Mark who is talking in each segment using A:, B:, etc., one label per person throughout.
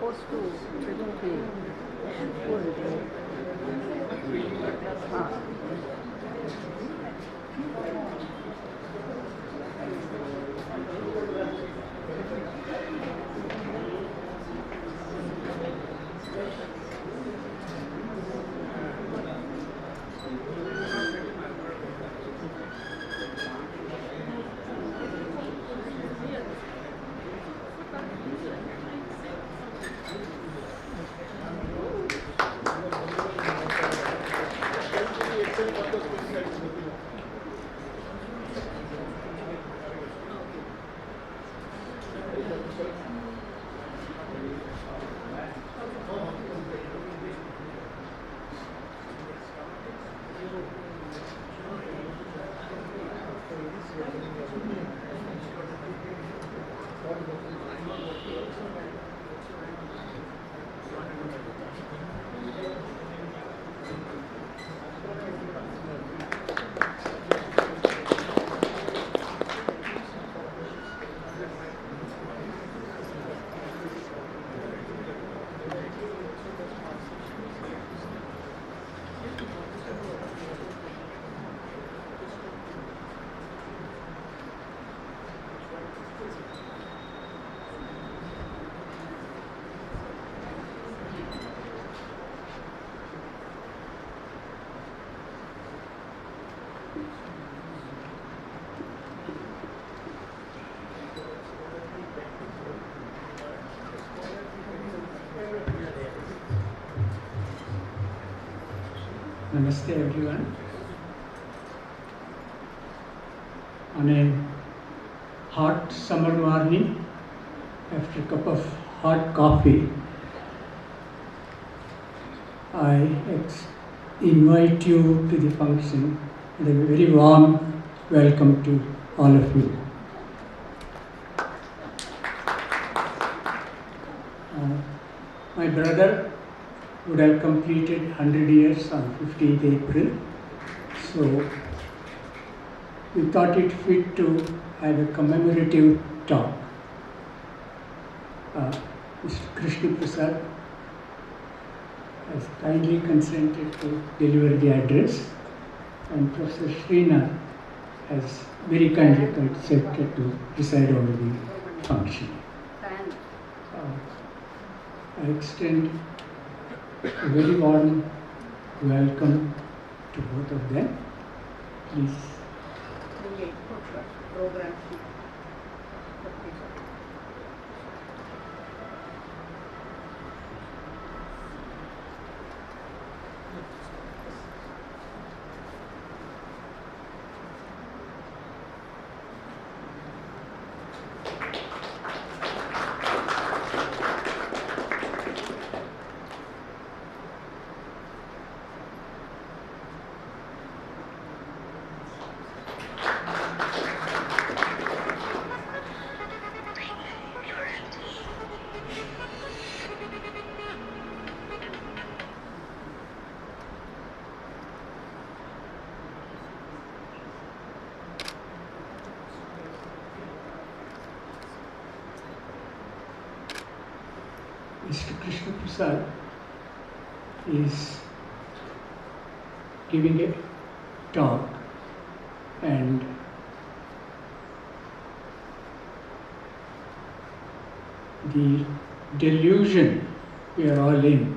A: supposed to drink tea and food.
B: Namaste everyone. On a hot summer morning, after a cup of hot coffee, I invite you to the function and a very warm welcome to all of you. My brother would have completed 100 years on 15th April. So we thought it fit to have a commemorative talk. Mr. Krishna Prasad has kindly consented to deliver the address, and Professor Srinath has very kindly consented to preside over the function. I extend a very warm welcome to both of them. Please. Mr. Krishna Prasad is giving a talk, and the delusion we are all in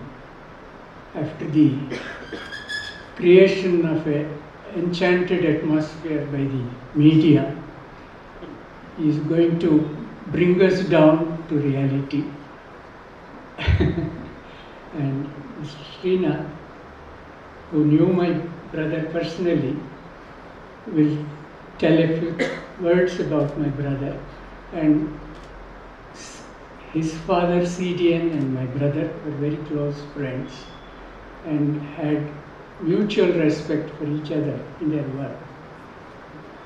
B: after the creation of an enchanted atmosphere by the media is going to bring us down to reality. And Mr. Srinath, who knew my brother personally, will tell a few words about my brother. And his father, CDN, and my brother were very close friends and had mutual respect for each other in their work.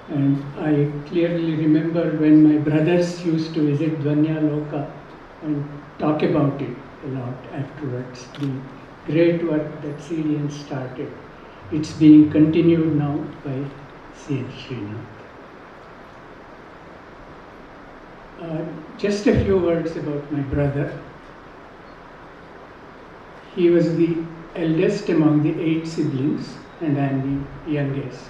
B: And I clearly remember when my brothers used to visit Dvanya Loka and talk about it a lot afterwards, the great work that CDN started. It's being continued now by C.N. Srinath. Just a few words about my brother. He was the eldest among the 8 siblings, and I am the youngest.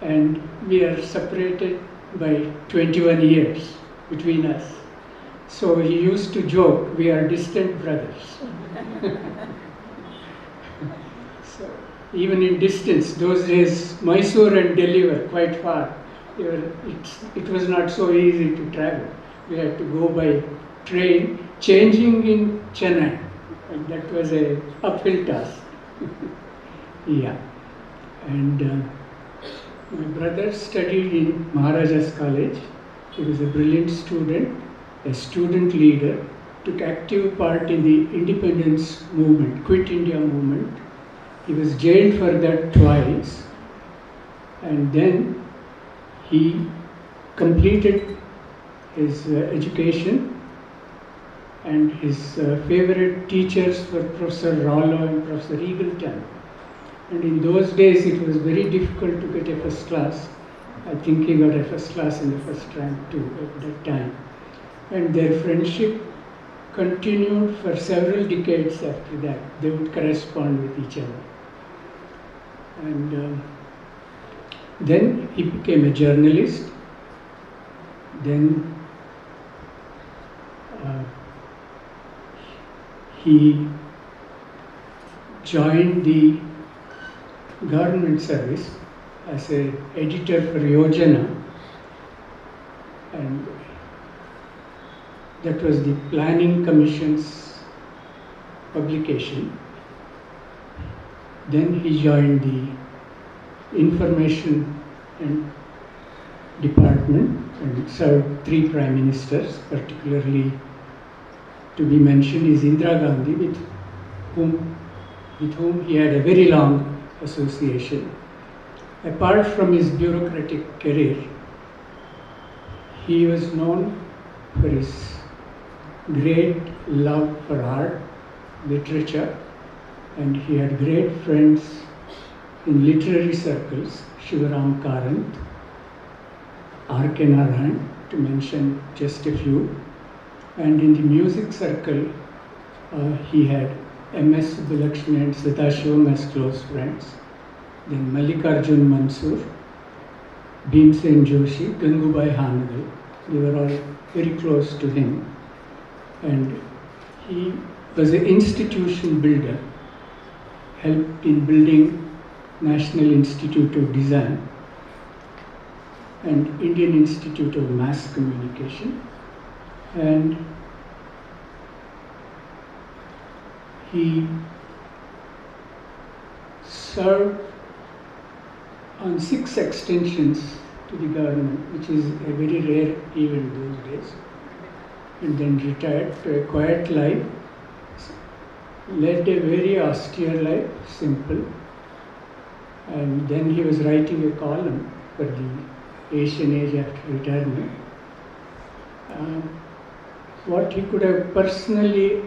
B: And we are separated by 21 years between us. So he used to joke, we are distant brothers. So even in distance, those days Mysore and Delhi were quite far. It was not so easy to travel. We had to go by train, changing in Chennai. And that was a uphill task. Yeah. And my brother studied in Maharaja's College. He was a brilliant student, a student leader, took active part in the independence movement, Quit India movement. He was jailed for that twice, and then he completed his education, and his favorite teachers were Professor Rollo and Professor Eagleton. And in those days it was very difficult to get a first class. I think he got a first class in the first rank too at that time. And their friendship continued for several decades after that. They would correspond with each other. And then he became a journalist. Then he joined the government service as an editor for Yojana, and that was the Planning Commission's publication. Then he joined the Information and Department and served 3 prime ministers, particularly to be mentioned is Indira Gandhi, with whom he had a very long association. Apart from his bureaucratic career, he was known for his great love for art, literature, and he had great friends in literary circles, Shivaram Karant, R.K. Narayan, to mention just a few. And in the music circle, he had M.S. Subbulakshmi and Sadashivam as close friends. Then Mallikarjun Mansur, Bhimsen Joshi, Gangubai Hanagal. They were all very close to him. And he was an institution builder, helped in building National Institute of Design and Indian Institute of Mass Communication. And he served on 6 extensions to the government, which is a very rare event those days, and then retired to a quiet life, led a very austere life, simple, and then he was writing a column for the Asian Age after retirement. What he could have personally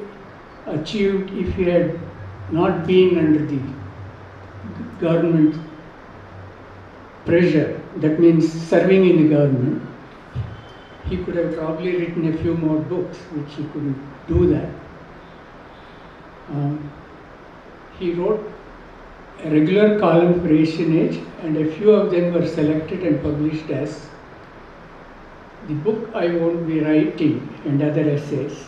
B: achieved if he had not been under the government pressure, that means serving in the government, he could have probably written a few more books, which he couldn't do that. He wrote a regular column for Asian Age, and a few of them were selected and published as The Book I Won't Be Writing and Other Essays,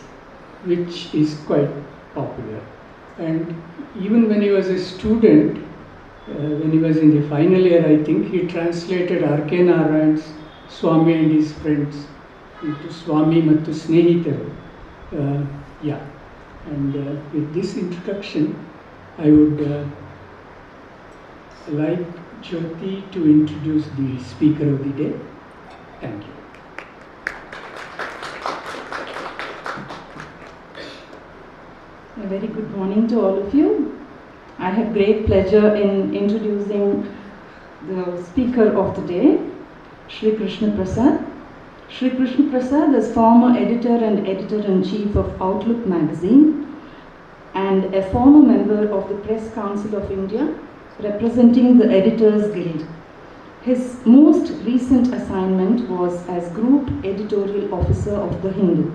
B: which is quite popular. And even when he was a student, when he was in the final year, I think, he translated R.K. Narayan's Swami and his friends into Swami Mattu Snehitaru. And with this introduction, I would like Jyoti to introduce the speaker of the day. Thank you.
A: A very good morning to all of you. I have great pleasure in introducing the speaker of the day, Shri Krishna Prasad. Shri Krishna Prasad is former editor and editor-in-chief of Outlook magazine and a former member of the Press Council of India, representing the Editors Guild. His most recent assignment was as Group Editorial Officer of The Hindu.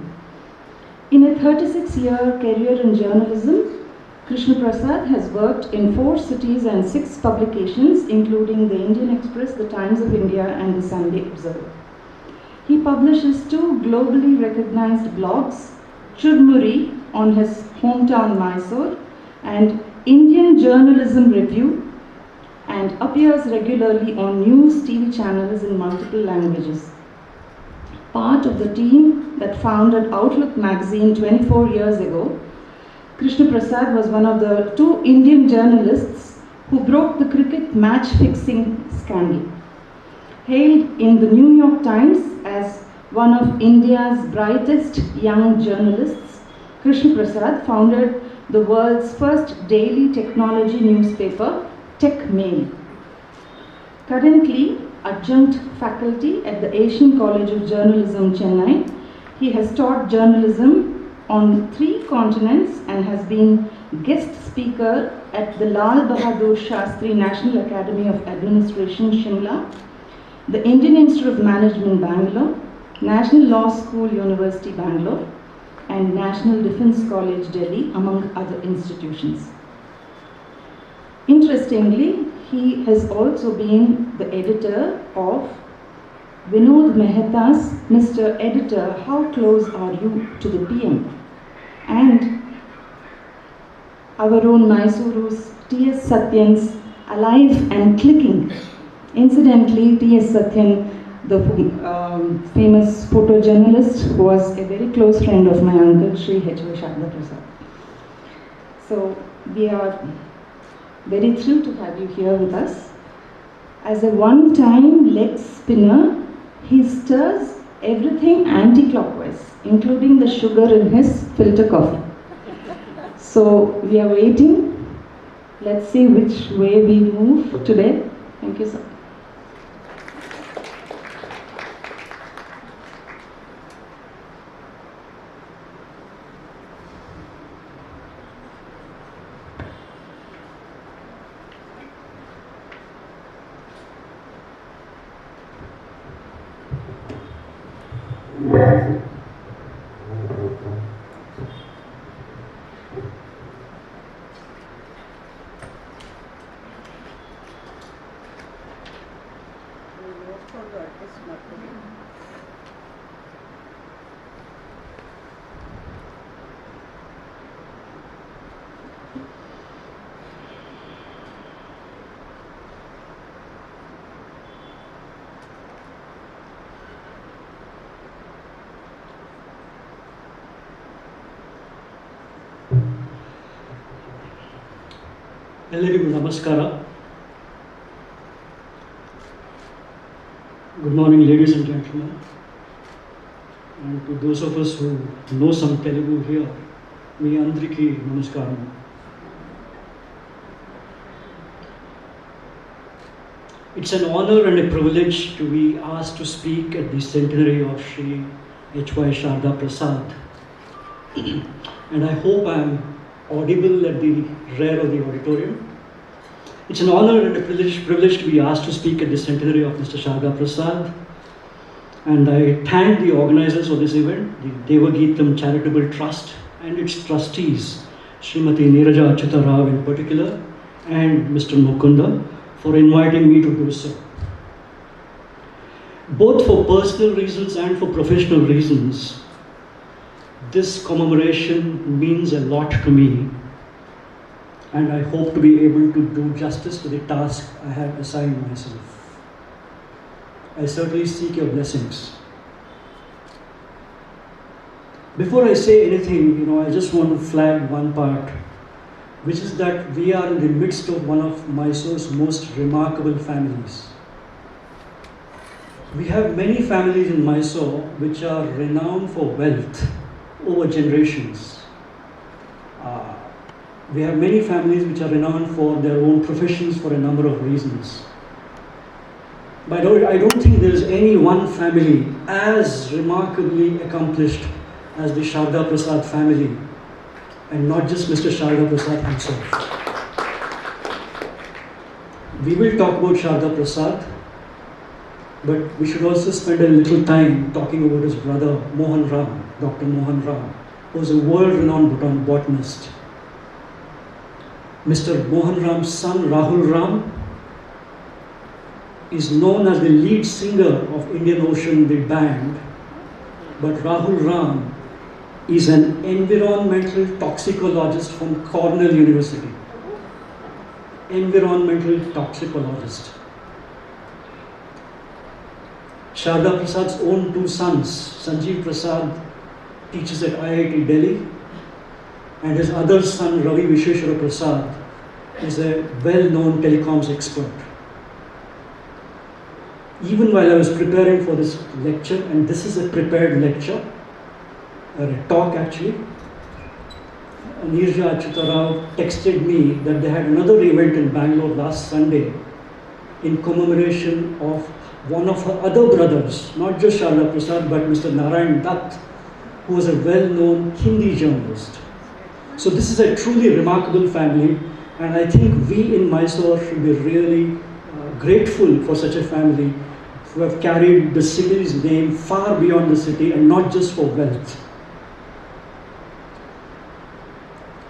A: In a 36-year career in journalism, Krishna Prasad has worked in 4 cities and 6 publications, including the Indian Express, the Times of India, and the Sunday Observer. He publishes 2 globally recognized blogs, Churmuri on his hometown Mysore and Indian Journalism Review, and appears regularly on news TV channels in multiple languages. Part of the team that founded Outlook magazine 24 years ago, Krishna Prasad was one of the 2 Indian journalists who broke the cricket match-fixing scandal. Hailed in the New York Times as one of India's brightest young journalists, Krishna Prasad founded the world's first daily technology newspaper, Tech Mail. Currently adjunct faculty at the Asian College of Journalism, Chennai, he has taught journalism on 3 continents and has been guest speaker at the Lal Bahadur Shastri National Academy of Administration, Shimla, the Indian Institute of Management, Bangalore, National Law School, University, Bangalore, and National Defence College, Delhi, among other institutions. Interestingly, he has also been the editor of Vinod Mehta's Mr. Editor, How Close Are You to the PM? And our own Mysuru's T.S. Satyan's Alive and Clicking. Incidentally, T.S. Satyan, the famous photojournalist, who was a very close friend of my uncle, Sri HYS Prasad. So we are very thrilled to have you here with us. As a one-time leg spinner, he stirs everything anti-clockwise, including the sugar in his filter coffee. So we are waiting. Let's see which way we move today. Thank you, sir.
C: Ellarigu namaskara. Good morning, ladies and gentlemen. And to those of us who know some Telugu here, mi andriki namaskaram. It's an honor and a privilege to be asked to speak at the centenary of Sri HYS Prasad. And I hope I am audible at the rear of the auditorium. It's an honor and a privilege to be asked to speak at the centenary of Mr. Sharda Prasad. And I thank the organizers of this event, the Devageetam Charitable Trust and its trustees, Srimati Neeraja Achyuta Rao in particular, and Mr. Mukunda, for inviting me to do so. Both for personal reasons and for professional reasons, this commemoration means a lot to me, and I hope to be able to do justice to the task I have assigned myself. I certainly seek your blessings. Before I say anything, I just want to flag one part, which is that we are in the midst of one of Mysore's most remarkable families. We have many families in Mysore which are renowned for wealth over generations. We have many families which are renowned for their own professions for a number of reasons. But I don't think there is any one family as remarkably accomplished as the Sharda Prasad family, and not just Mr. Sharda Prasad himself. We will talk about Sharda Prasad, but we should also spend a little time talking about his brother Mohan Ram, Dr. Mohan Ram, was a world-renowned botanist. Mr. Mohan Ram's son, Rahul Ram, is known as the lead singer of Indian Ocean, the band, but Rahul Ram is an environmental toxicologist from Cornell University. Environmental toxicologist. Sharda Prasad's own two sons, Sanjeev Prasad teaches at IIT Delhi, and his other son, Ravi Vishweshwara Prasad, is a well-known telecoms expert. Even while I was preparing for this lecture, and this is a prepared lecture, or a talk actually, Nirja Achyutarao texted me that they had another event in Bangalore last Sunday in commemoration of one of her other brothers, not just Sharda Prasad, but Mr. Narayan Dutt, who was a well-known Hindi journalist. So this is a truly remarkable family, and I think we in Mysore should be really grateful for such a family who have carried the city's name far beyond the city and not just for wealth.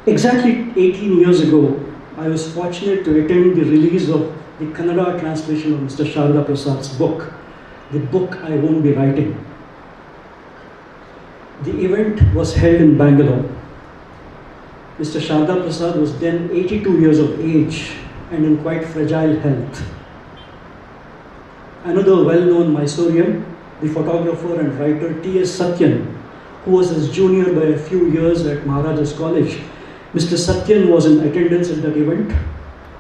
C: Exactly 18 years ago, I was fortunate to attend the release of the Kannada translation of Mr. Sharda Prasad's book, the book I won't be writing. The event was held in Bangalore. Mr. Sharda Prasad was then 82 years of age and in quite fragile health. Another well-known Mysorean, the photographer and writer T.S. Satyan, who was his junior by a few years at Maharaja's College, Mr. Satyan was in attendance at that event,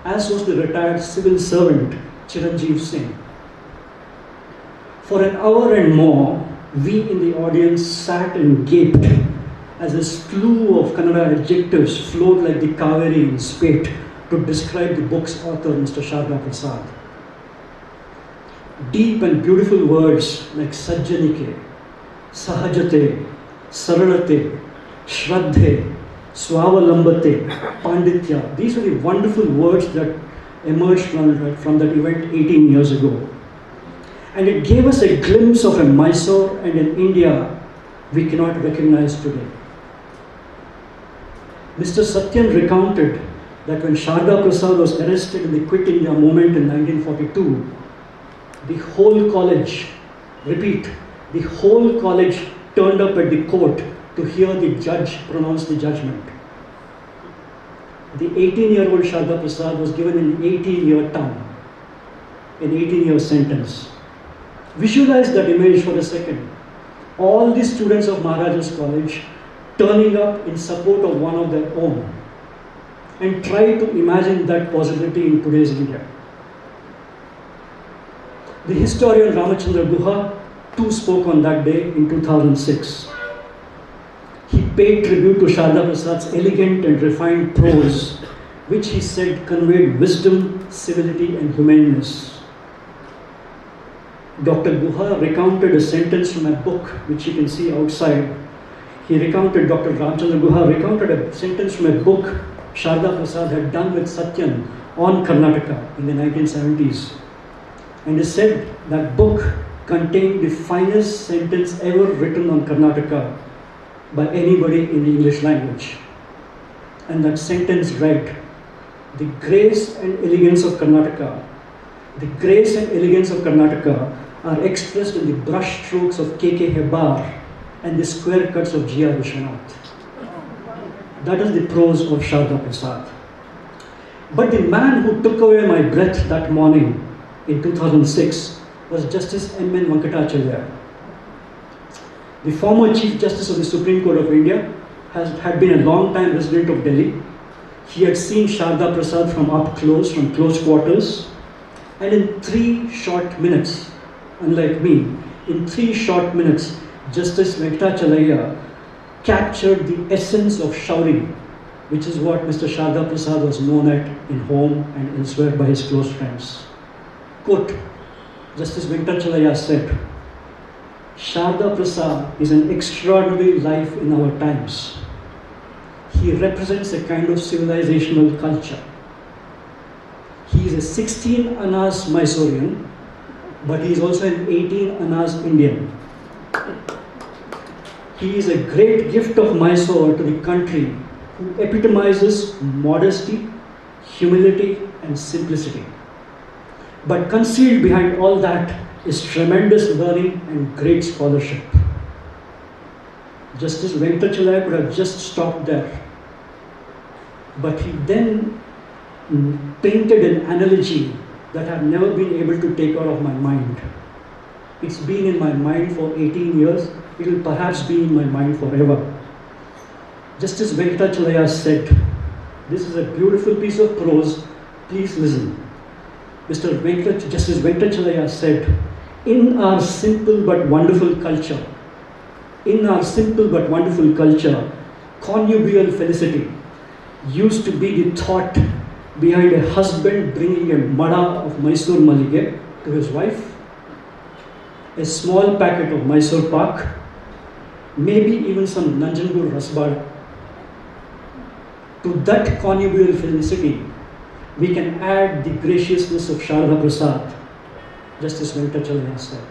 C: as was the retired civil servant Chiranjeev Singh. For an hour and more, we in the audience sat and gaped as a slew of Kannada adjectives flowed like the Kaveri in spate to describe the book's author, Mr. Sharda Prasad. Deep and beautiful words like Sajjanike, Sahajate, Saralate, Shraddhe, Swavalambate, Panditya. These were the wonderful words that emerged from that event 18 years ago. And it gave us a glimpse of a Mysore and an India we cannot recognize today. Mr. Satyan recounted that when Sharda Prasad was arrested in the Quit India movement in 1942, the whole college, repeat, the whole college turned up at the court to hear the judge pronounce the judgment. The 18-year-old Sharda Prasad was given an 18-year term, an 18-year sentence. Visualize that image for a second. All the students of Maharaja's College turning up in support of one of their own, and try to imagine that possibility in today's India. The historian Ramachandra Guha too spoke on that day in 2006. He paid tribute to Sharda Prasad's elegant and refined prose, which he said conveyed wisdom, civility, and humaneness. Dr. Guha recounted a sentence from a book, which you can see outside. Dr. Ramachandra Guha recounted a sentence from a book Sharda Prasad had done with Satyan on Karnataka in the 1970s. And he said that book contained the finest sentence ever written on Karnataka by anybody in the English language. And that sentence read, "The grace and elegance of Karnataka, the grace and elegance of Karnataka are expressed in the brush strokes of K.K. Hebbar and the square cuts of G.R. Vishwanath." That is the prose of Sharda Prasad. But the man who took away my breath that morning in 2006 was Justice M.N. Venkatachalya. The former Chief Justice of the Supreme Court of India had been a long-time resident of Delhi. He had seen Sharda Prasad from up close, from close quarters, and in 3 short minutes, unlike me, in 3 short minutes, Justice Venkatachalya captured the essence of Shauri, which is what Mr. Sharda Prasad was known at in home and elsewhere by his close friends. Quote, Justice Venkatachalya said, "Sharda Prasad is an extraordinary life in our times. He represents a kind of civilizational culture. He is a 16 Annas Mysorean, but he is also an 18 Annas Indian. He is a great gift of Mysore to the country who epitomizes modesty, humility, and simplicity. But concealed behind all that is tremendous learning and great scholarship. Justice Venkatachalaya could have just stopped there. But he then painted an analogy that I've never been able to take out of my mind. It's been in my mind for 18 years. It will perhaps be in my mind forever. Justice Venkatachalaya said, this is a beautiful piece of prose, please listen. Justice Venkatachalaya said, in our simple but wonderful culture, connubial felicity used to be the thought behind a husband bringing a mada of Mysore Malige to his wife, a small packet of Mysore Pak, maybe even some Nanjangud Rasbada. To that connubial felicity, we can add the graciousness of Sharda Prasad, Justice Venkatachalaya said.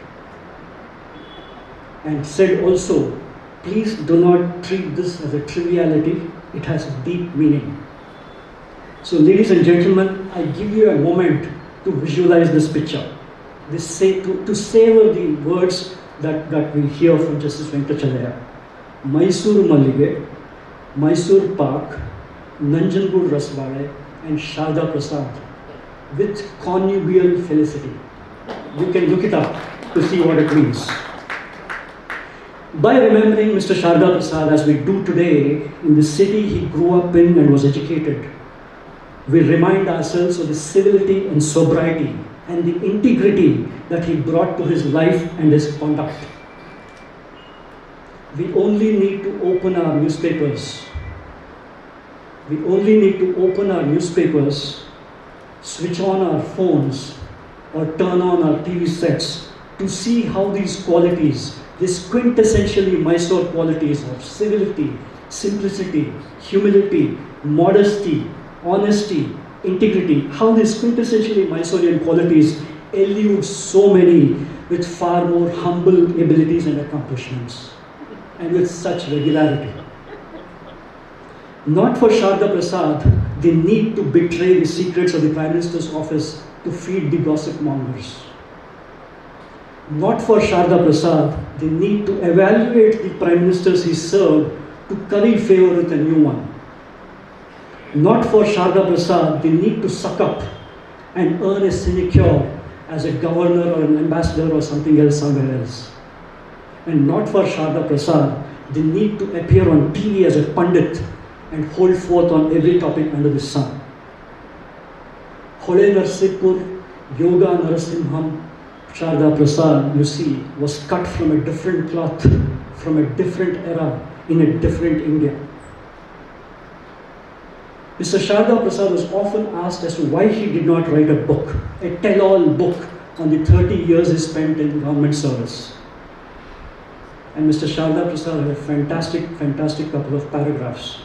C: And said also, please do not treat this as a triviality, it has deep meaning. So ladies and gentlemen, I give you a moment to visualize this picture, to savor the words that we hear from Justice Venkatachalaya. Mysore Malige, Mysore Pak, Nanjangud Rasvade, and Sharda Prasad with connubial felicity. You can look it up to see what it means. By remembering Mr. Sharda Prasad as we do today in the city he grew up in and was educated, we remind ourselves of the civility and sobriety and the integrity that he brought to his life and his conduct. We only need to open our newspapers. Switch on our phones, or turn on our TV sets to see how these qualities, these quintessentially Mysore qualities of civility, simplicity, humility, modesty, honesty, integrity, how these quintessentially Mysorean qualities elude so many with far more humble abilities and accomplishments, and with such regularity. Not for Sharda Prasad, the need to betray the secrets of the Prime Minister's office to feed the gossip mongers. Not for Sharda Prasad, the need to evaluate the Prime Ministers he served to curry favor with a new one. Not for Sharda Prasad, the need to suck up and earn a sinecure as a governor or an ambassador or something else somewhere else. And not for Sharda Prasad, the need to appear on TV as a pundit and hold forth on every topic under the sun. Hole Narsipur, Yoga Narasimham, Sharda Prasad, you see, was cut from a different cloth, from a different era, in a different India. Mr. Sharda Prasad was often asked as to why he did not write a book, a tell-all book on the 30 years he spent in government service. And Mr. Sharda Prasad had a fantastic couple of paragraphs.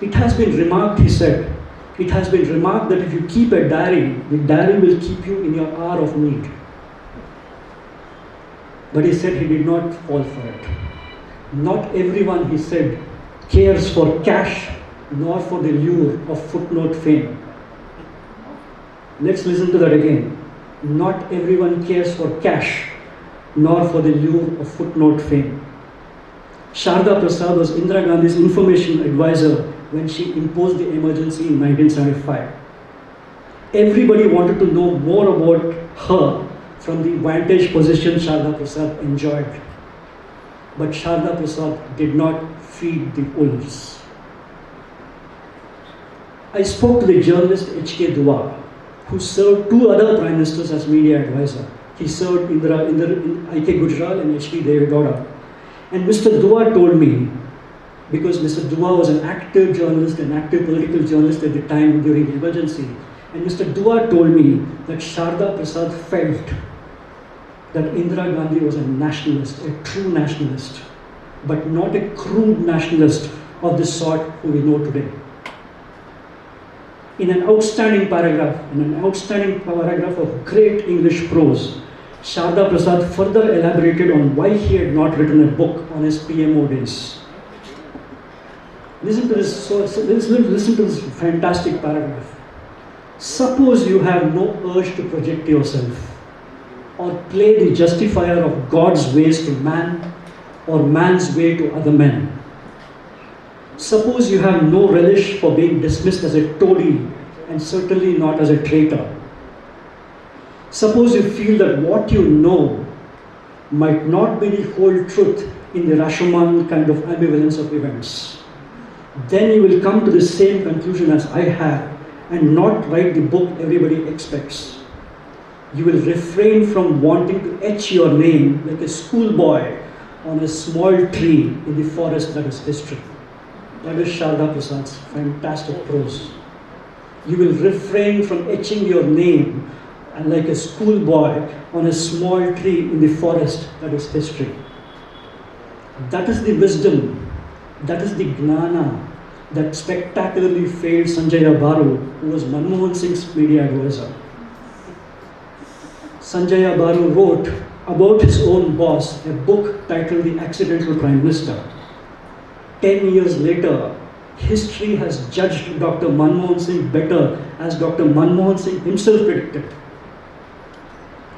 C: It has been remarked, he said, it has been remarked that if you keep a diary, the diary will keep you in your hour of need. But he said he did not fall for it. Not everyone, he said, cares for cash nor for the lure of footnote fame. Let's listen to that again. Not everyone cares for cash nor for the lure of footnote fame. Sharda Prasad was Indira Gandhi's information advisor when she imposed the emergency in 1975. Everybody wanted to know more about her from the vantage position Sharda Prasad enjoyed. But Sharda Prasad did not feed the wolves. I spoke to the journalist H.K. Dua, who served two other prime ministers as media advisor. He served I.K. Gujral and H.D. Deve Gowda. And Mr. Dua told me, because Mr. Dua was an active journalist, an active political journalist at the time during the emergency, and Mr. Dua told me that Sharda Prasad felt that Indira Gandhi was a nationalist, a true nationalist, but not a crude nationalist of the sort who we know today. In an outstanding paragraph of great English prose, Sharda Prasad further elaborated on why he had not written a book on his PMO days. Listen to this fantastic paragraph. Suppose you have no urge to project yourself or play the justifier of God's ways to man or man's way to other men. Suppose you have no relish for being dismissed as a toady and certainly not as a traitor. Suppose you feel that what you know might not be the whole truth in the Rashomon kind of ambivalence of events. Then you will come to the same conclusion as I have and not write the book everybody expects. You will refrain from wanting to etch your name like a schoolboy on a small tree in the forest that is history. That is Sharda Prasad's fantastic prose. You will refrain from etching your name like a schoolboy on a small tree in the forest that is history. That is the wisdom, that is the gnana that spectacularly failed Sanjaya Baru, who was Manmohan Singh's media advisor. Sanjaya Baru wrote about his own boss a book titled The Accidental Prime Minister. 10 years later, history has judged Dr. Manmohan Singh better, as Dr. Manmohan Singh himself predicted.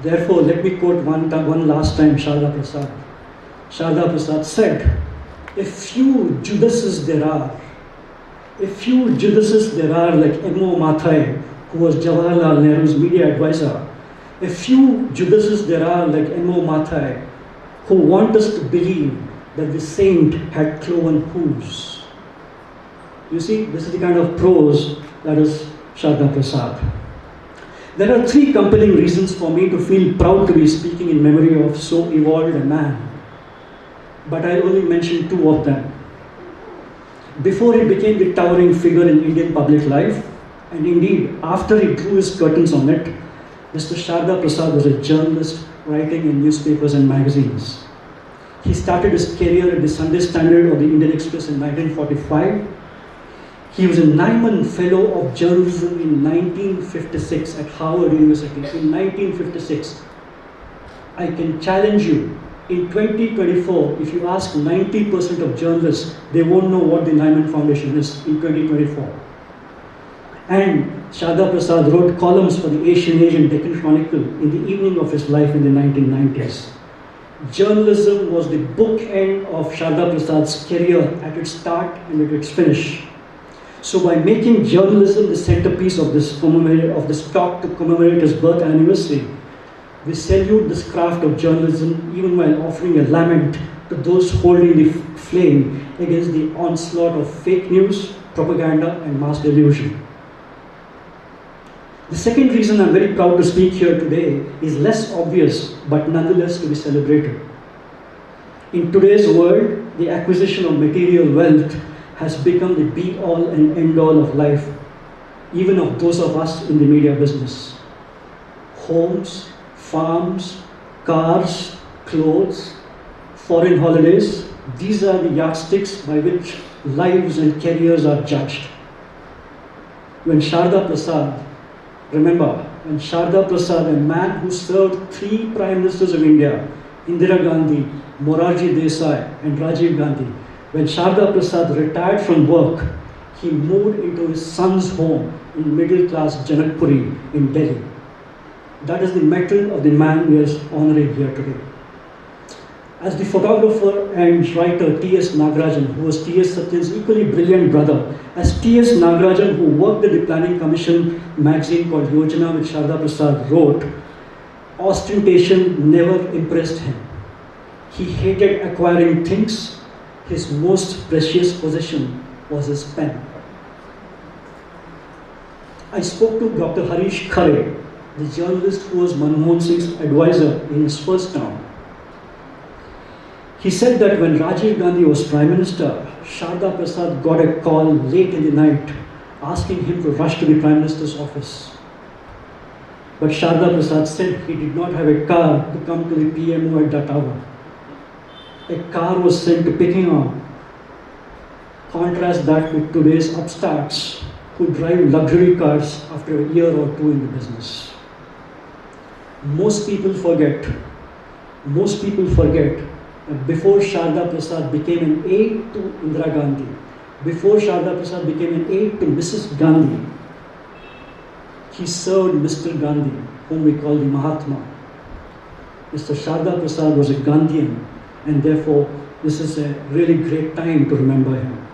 C: Therefore, let me quote one last time Sharda Prasad. Sharda Prasad said, "A few Judases there are like M.O. Mathai, who was Jawaharlal Nehru's media advisor. A few Judases there are like M.O. Mathai, who want us to believe that the saint had cloven hooves." You see, this is the kind of prose that is Sharda Prasad. There are 3 compelling reasons for me to feel proud to be speaking in memory of so evolved a man. But I'll only mention 2 of them. Before he became the towering figure in Indian public life, and indeed after he drew his curtains on it, Mr. Sharda Prasad was a journalist writing in newspapers and magazines. He started his career at the Sunday Standard or the Indian Express in 1945. He was a Nyman Fellow of Journalism in 1956 at Harvard University. In 1956, I can challenge you, in 2024, if you ask 90% of journalists, they won't know what the Nyman Foundation is in 2024. And Sharda Prasad wrote columns for the Asian Age and Deccan Chronicle in the evening of his life in the 1990s. Journalism was the bookend of Sharda Prasad's career at its start and at its finish. So by making journalism the centerpiece of this talk to commemorate his birth anniversary, we salute this craft of journalism even while offering a lament to those holding the flame against the onslaught of fake news, propaganda and mass delusion. The second reason I'm very proud to speak here today is less obvious but nonetheless to be celebrated. In today's world, the acquisition of material wealth has become the be-all and end-all of life, even of those of us in the media business. Homes, farms, cars, clothes, foreign holidays, these are the yardsticks by which lives and careers are judged. When Sharda Prasad, a man who served 3 Prime Ministers of India, Indira Gandhi, Morarji Desai and Rajiv Gandhi, when Sharda Prasad retired from work, he moved into his son's home in middle-class Janakpuri in Delhi. That is the mettle of the man we are honoring here today. As the photographer and writer T.S. Nagarajan, who was T.S. Satyan's equally brilliant brother, as T.S. Nagarajan, who worked at the Planning Commission magazine called Yojana, which Sharda Prasad wrote, ostentation never impressed him. He hated acquiring things. His most precious possession was his pen. I spoke to Dr. Harish Khare, the journalist who was Manmohan Singh's advisor in his first term. He said that when Rajiv Gandhi was Prime Minister, Sharda Prasad got a call late in the night asking him to rush to the Prime Minister's office. But Sharda Prasad said he did not have a car to come to the PMO at that hour. A car was sent to pick him up. Contrast that with today's upstarts who drive luxury cars after a year or 2 in the business. Most people forget that before Sharda Prasad became an aide to Indira Gandhi, before Sharda Prasad became an aide to Mrs. Gandhi, he served Mr. Gandhi, whom we call the Mahatma. Mr. Sharda Prasad was a Gandhian, and therefore this is a really great time to remember him.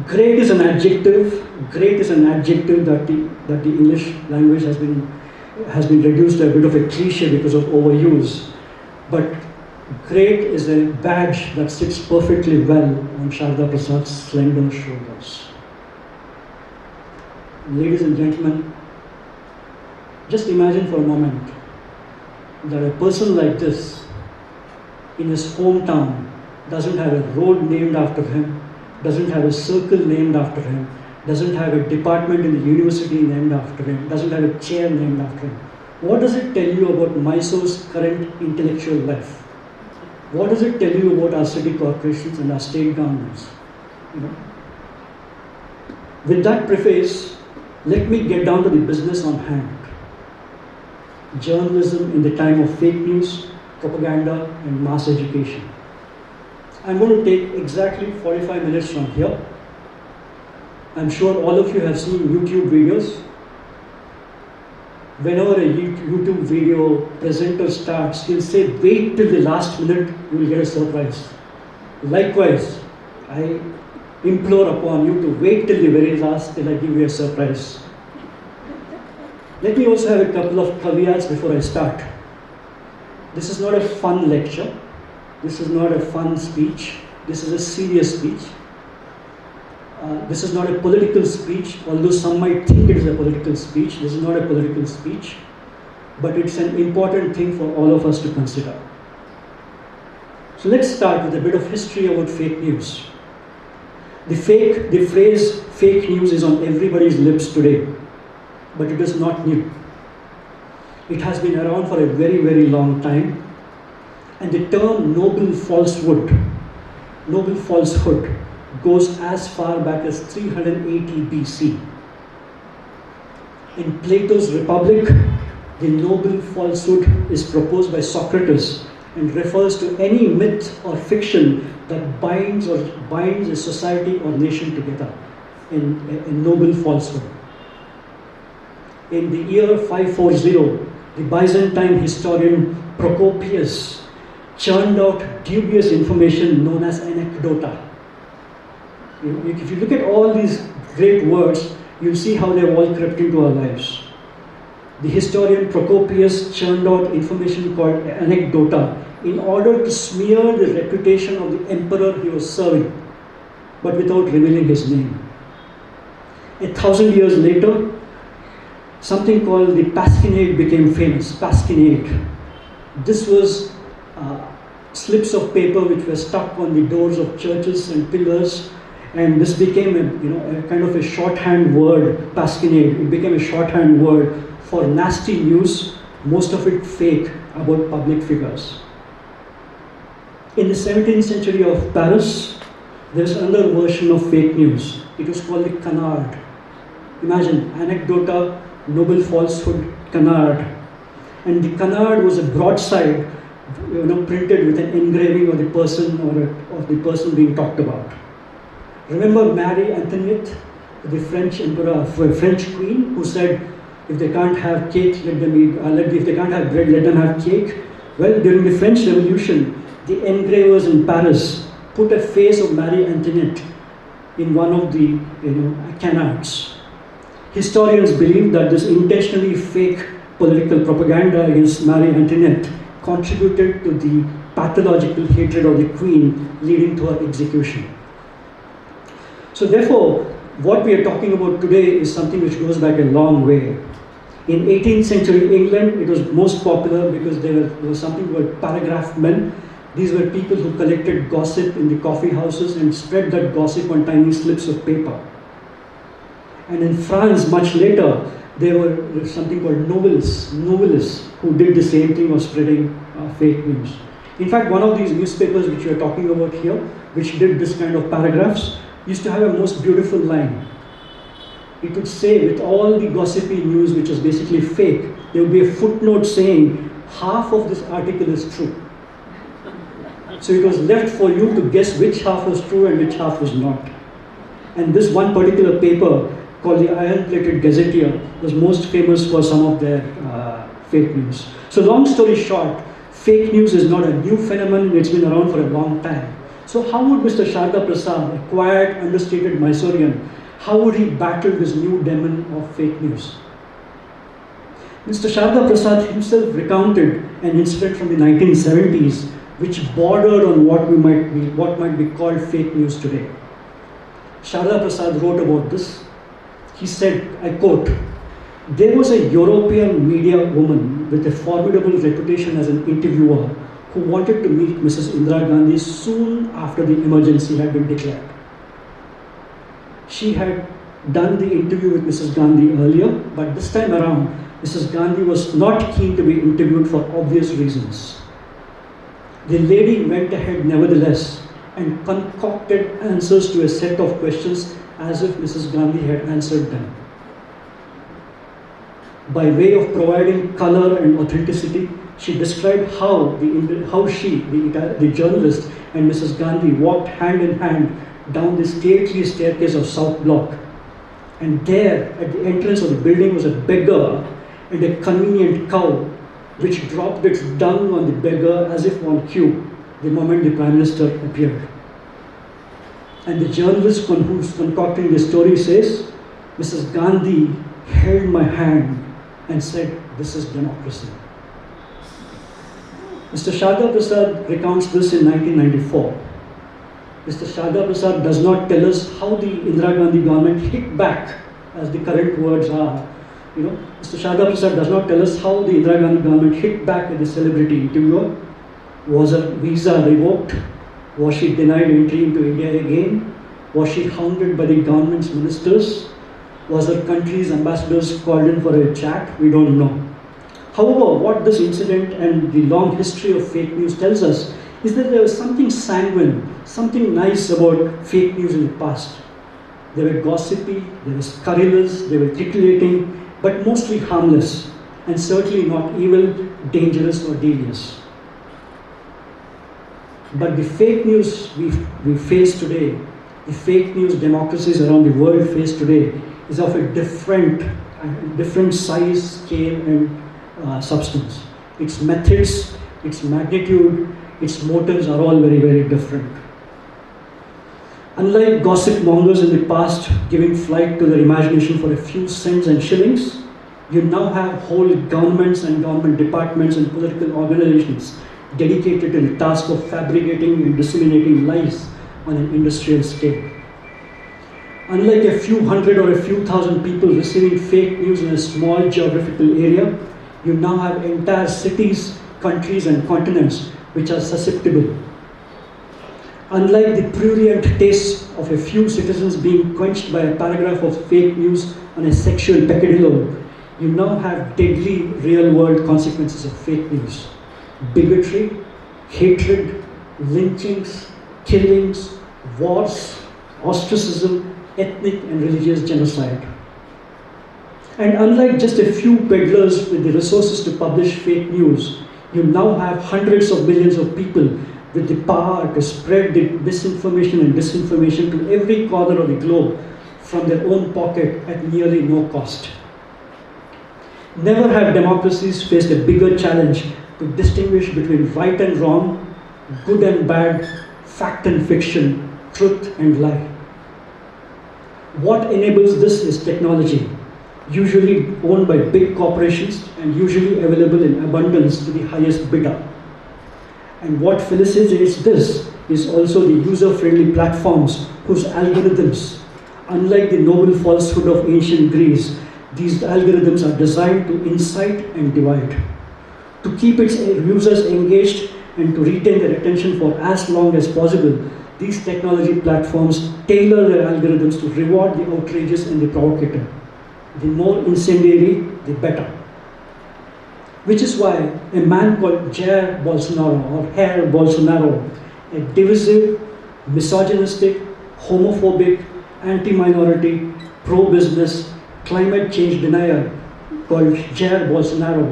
C: Great is an adjective. Great is an adjective that the English language has been reduced to a bit of a cliche because of overuse. But great is a badge that sits perfectly well on Sharda Prasad's slender shoulders. Ladies and gentlemen, just imagine for a moment that a person like this in his hometown doesn't have a road named after him, doesn't have a circle named after him, doesn't have a department in the university named after him, doesn't have a chair named after him. What does it tell you about Mysore's current intellectual life? What does it tell you about our city corporations and our state governments? With that preface, let me get down to the business on hand. Journalism in the time of fake news, propaganda, and mass education. I'm going to take exactly 45 minutes from here. I'm sure all of you have seen YouTube videos. Whenever a YouTube video presenter starts, he'll say, wait till the last minute, you will get a surprise. Likewise, I implore upon you to wait till the very last till I give you a surprise. Let me also have a couple of caveats before I start. This is not a fun lecture. This is not a fun speech. This is a serious speech. This is not a political speech, although some might think it is a political speech. This is not a political speech, but it's an important thing for all of us to consider. So let's start with a bit of history about fake news. The phrase fake news is on everybody's lips today, but it is not new. It has been around for a very, very long time, and the term noble falsehood goes as far back as 380 BC. In Plato's Republic, the noble falsehood is proposed by Socrates and refers to any myth or fiction that binds a society or nation together in a noble falsehood. In the year 540, the Byzantine historian Procopius churned out dubious information known as anecdota. If you look at all these great words, you'll see how they've all crept into our lives. The historian Procopius churned out information called anecdota in order to smear the reputation of the emperor he was serving, but without revealing his name. 1,000 years later, something called the pasquinade became famous. Pasquinade. This was slips of paper which were stuck on the doors of churches and pillars, and this became a kind of a shorthand word. Pasquinade. It became a shorthand word for nasty news, most of it fake, about public figures. In the 17th century of Paris, there's another version of fake news. It was called the canard. Imagine, anecdota, noble falsehood, canard. And the canard was a broadside, printed with an engraving of the person or of the person being talked about. Remember Marie Antoinette, the French emperor, French queen, who said, if they can't have cake, let them eat. If they can't have bread, let them have cake. Well, during the French Revolution, the engravers in Paris put a face of Marie Antoinette in one of the canards. Historians believe that this intentionally fake political propaganda against Marie Antoinette contributed to the pathological hatred of the queen, leading to her execution. So therefore, what we are talking about today is something which goes back a long way. In 18th century England, it was most popular because there was something called paragraph men. These were people who collected gossip in the coffee houses and spread that gossip on tiny slips of paper. And in France, much later, there were something called novelists who did the same thing of spreading fake news. In fact, one of these newspapers which we are talking about here, which did this kind of paragraphs, used to have a most beautiful line. It would say, with all the gossipy news which was basically fake, there will be a footnote saying half of this article is true. So it was left for you to guess which half was true and which half was not. And this one particular paper called the Iron-Plated Gazetteer was most famous for some of their fake news. So long story short, fake news is not a new phenomenon, it's been around for a long time. So how would Mr. Sharda Prasad, a quiet, understated Mysorean, how would he battle this new demon of fake news? Mr. Sharda Prasad himself recounted an incident from the 1970s which bordered on what might be called fake news today. Sharda Prasad wrote about this. He said, I quote, "There was a European media woman with a formidable reputation as an interviewer who wanted to meet Mrs. Indira Gandhi soon after the emergency had been declared. She had done the interview with Mrs. Gandhi earlier, but this time around, Mrs. Gandhi was not keen to be interviewed for obvious reasons. The lady went ahead nevertheless and concocted answers to a set of questions as if Mrs. Gandhi had answered them. By way of providing color and authenticity, she described how the journalist, and Mrs. Gandhi walked hand in hand down the stately staircase of South Block. And there, at the entrance of the building, was a beggar and a convenient cow, which dropped its dung on the beggar as if on cue the moment the Prime Minister appeared. And the journalist who's concocting the story says, Mrs. Gandhi held my hand and said, this is democracy. Mr. Sharda Prasad recounts this in 1994. Mr. Sharda Prasad does not tell us how the Indira Gandhi government hit back, as the current words are. Mr. Sharda Prasad does not tell us how the Indira Gandhi government hit back at the celebrity interviewer. Was her visa revoked? Was she denied entry into India again? Was she hounded by the government's ministers? Was her country's ambassadors called in for a chat? We don't know. However, what this incident and the long history of fake news tells us is that there was something sanguine, something nice about fake news in the past. They were gossipy, they were scurrilous, they were titillating, but mostly harmless, and certainly not evil, dangerous, or devious. But the fake news we face today, the fake news democracies around the world face today, is of a different size, scale, and substance. Its methods, its magnitude, its motives are all very, very different. Unlike gossip mongers in the past giving flight to their imagination for a few cents and shillings, you now have whole governments and government departments and political organizations dedicated to the task of fabricating and disseminating lies on an industrial scale. Unlike a few hundred or a few thousand people receiving fake news in a small geographical area, you now have entire cities, countries, and continents which are susceptible. Unlike the prurient taste of a few citizens being quenched by a paragraph of fake news on a sexual peccadillo, you now have deadly real-world consequences of fake news. Bigotry, hatred, lynchings, killings, wars, ostracism, ethnic and religious genocide. And unlike just a few peddlers with the resources to publish fake news, you now have hundreds of millions of people with the power to spread the misinformation and disinformation to every corner of the globe from their own pocket at nearly no cost. Never have democracies faced a bigger challenge to distinguish between right and wrong, good and bad, fact and fiction, truth and lie. What enables this is technology, usually owned by big corporations and usually available in abundance to the highest bidder. And what facilitates this is also the user-friendly platforms whose algorithms, unlike the noble falsehood of ancient Greece, these algorithms are designed to incite and divide. To keep its users engaged and to retain their attention for as long as possible, these technology platforms tailor their algorithms to reward the outrageous and the provocative. The more incendiary, the better. Which is why a man called Jair Bolsonaro or Jair Bolsonaro, a divisive, misogynistic, homophobic, anti-minority, pro-business, climate change denier, called Jair Bolsonaro,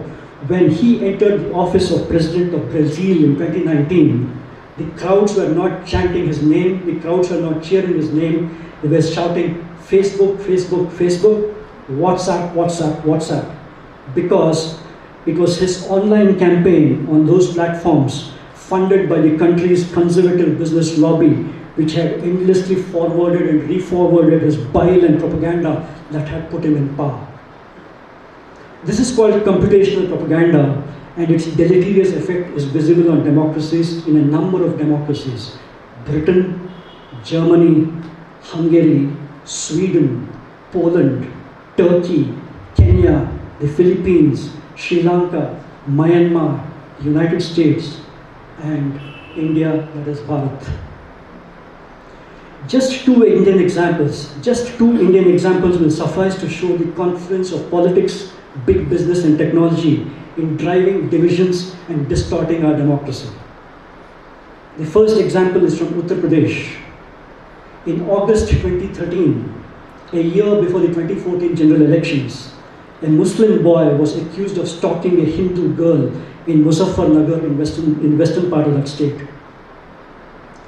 C: when he entered the office of President of Brazil in 2019, the crowds were not chanting his name, the crowds were not cheering his name, they were shouting, Facebook, Facebook, Facebook, WhatsApp, WhatsApp, WhatsApp, because it was his online campaign on those platforms funded by the country's conservative business lobby, which had endlessly forwarded and re-forwarded his bile and propaganda that had put him in power. This is called computational propaganda, and its deleterious effect is visible on democracies in a number of democracies: Britain, Germany, Hungary, Sweden, Poland, Turkey, Kenya, the Philippines, Sri Lanka, Myanmar, United States, and India, that is Bharat. Just two Indian examples will suffice to show the confluence of politics, big business and technology in driving divisions and distorting our democracy. The first example is from Uttar Pradesh. In August 2013, a year before the 2014 general elections, a Muslim boy was accused of stalking a Hindu girl in Muzaffarnagar in western part of that state.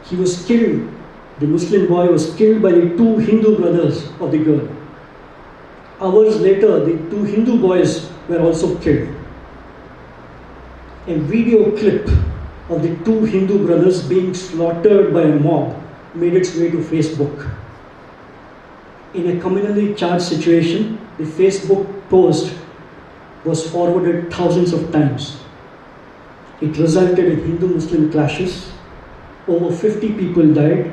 C: He was killed. The Muslim boy was killed by the two Hindu brothers of the girl. Hours later, the two Hindu boys were also killed. A video clip of the two Hindu brothers being slaughtered by a mob made its way to Facebook. In a communally charged situation, the Facebook post was forwarded thousands of times. It resulted in Hindu-Muslim clashes. Over 50 people died.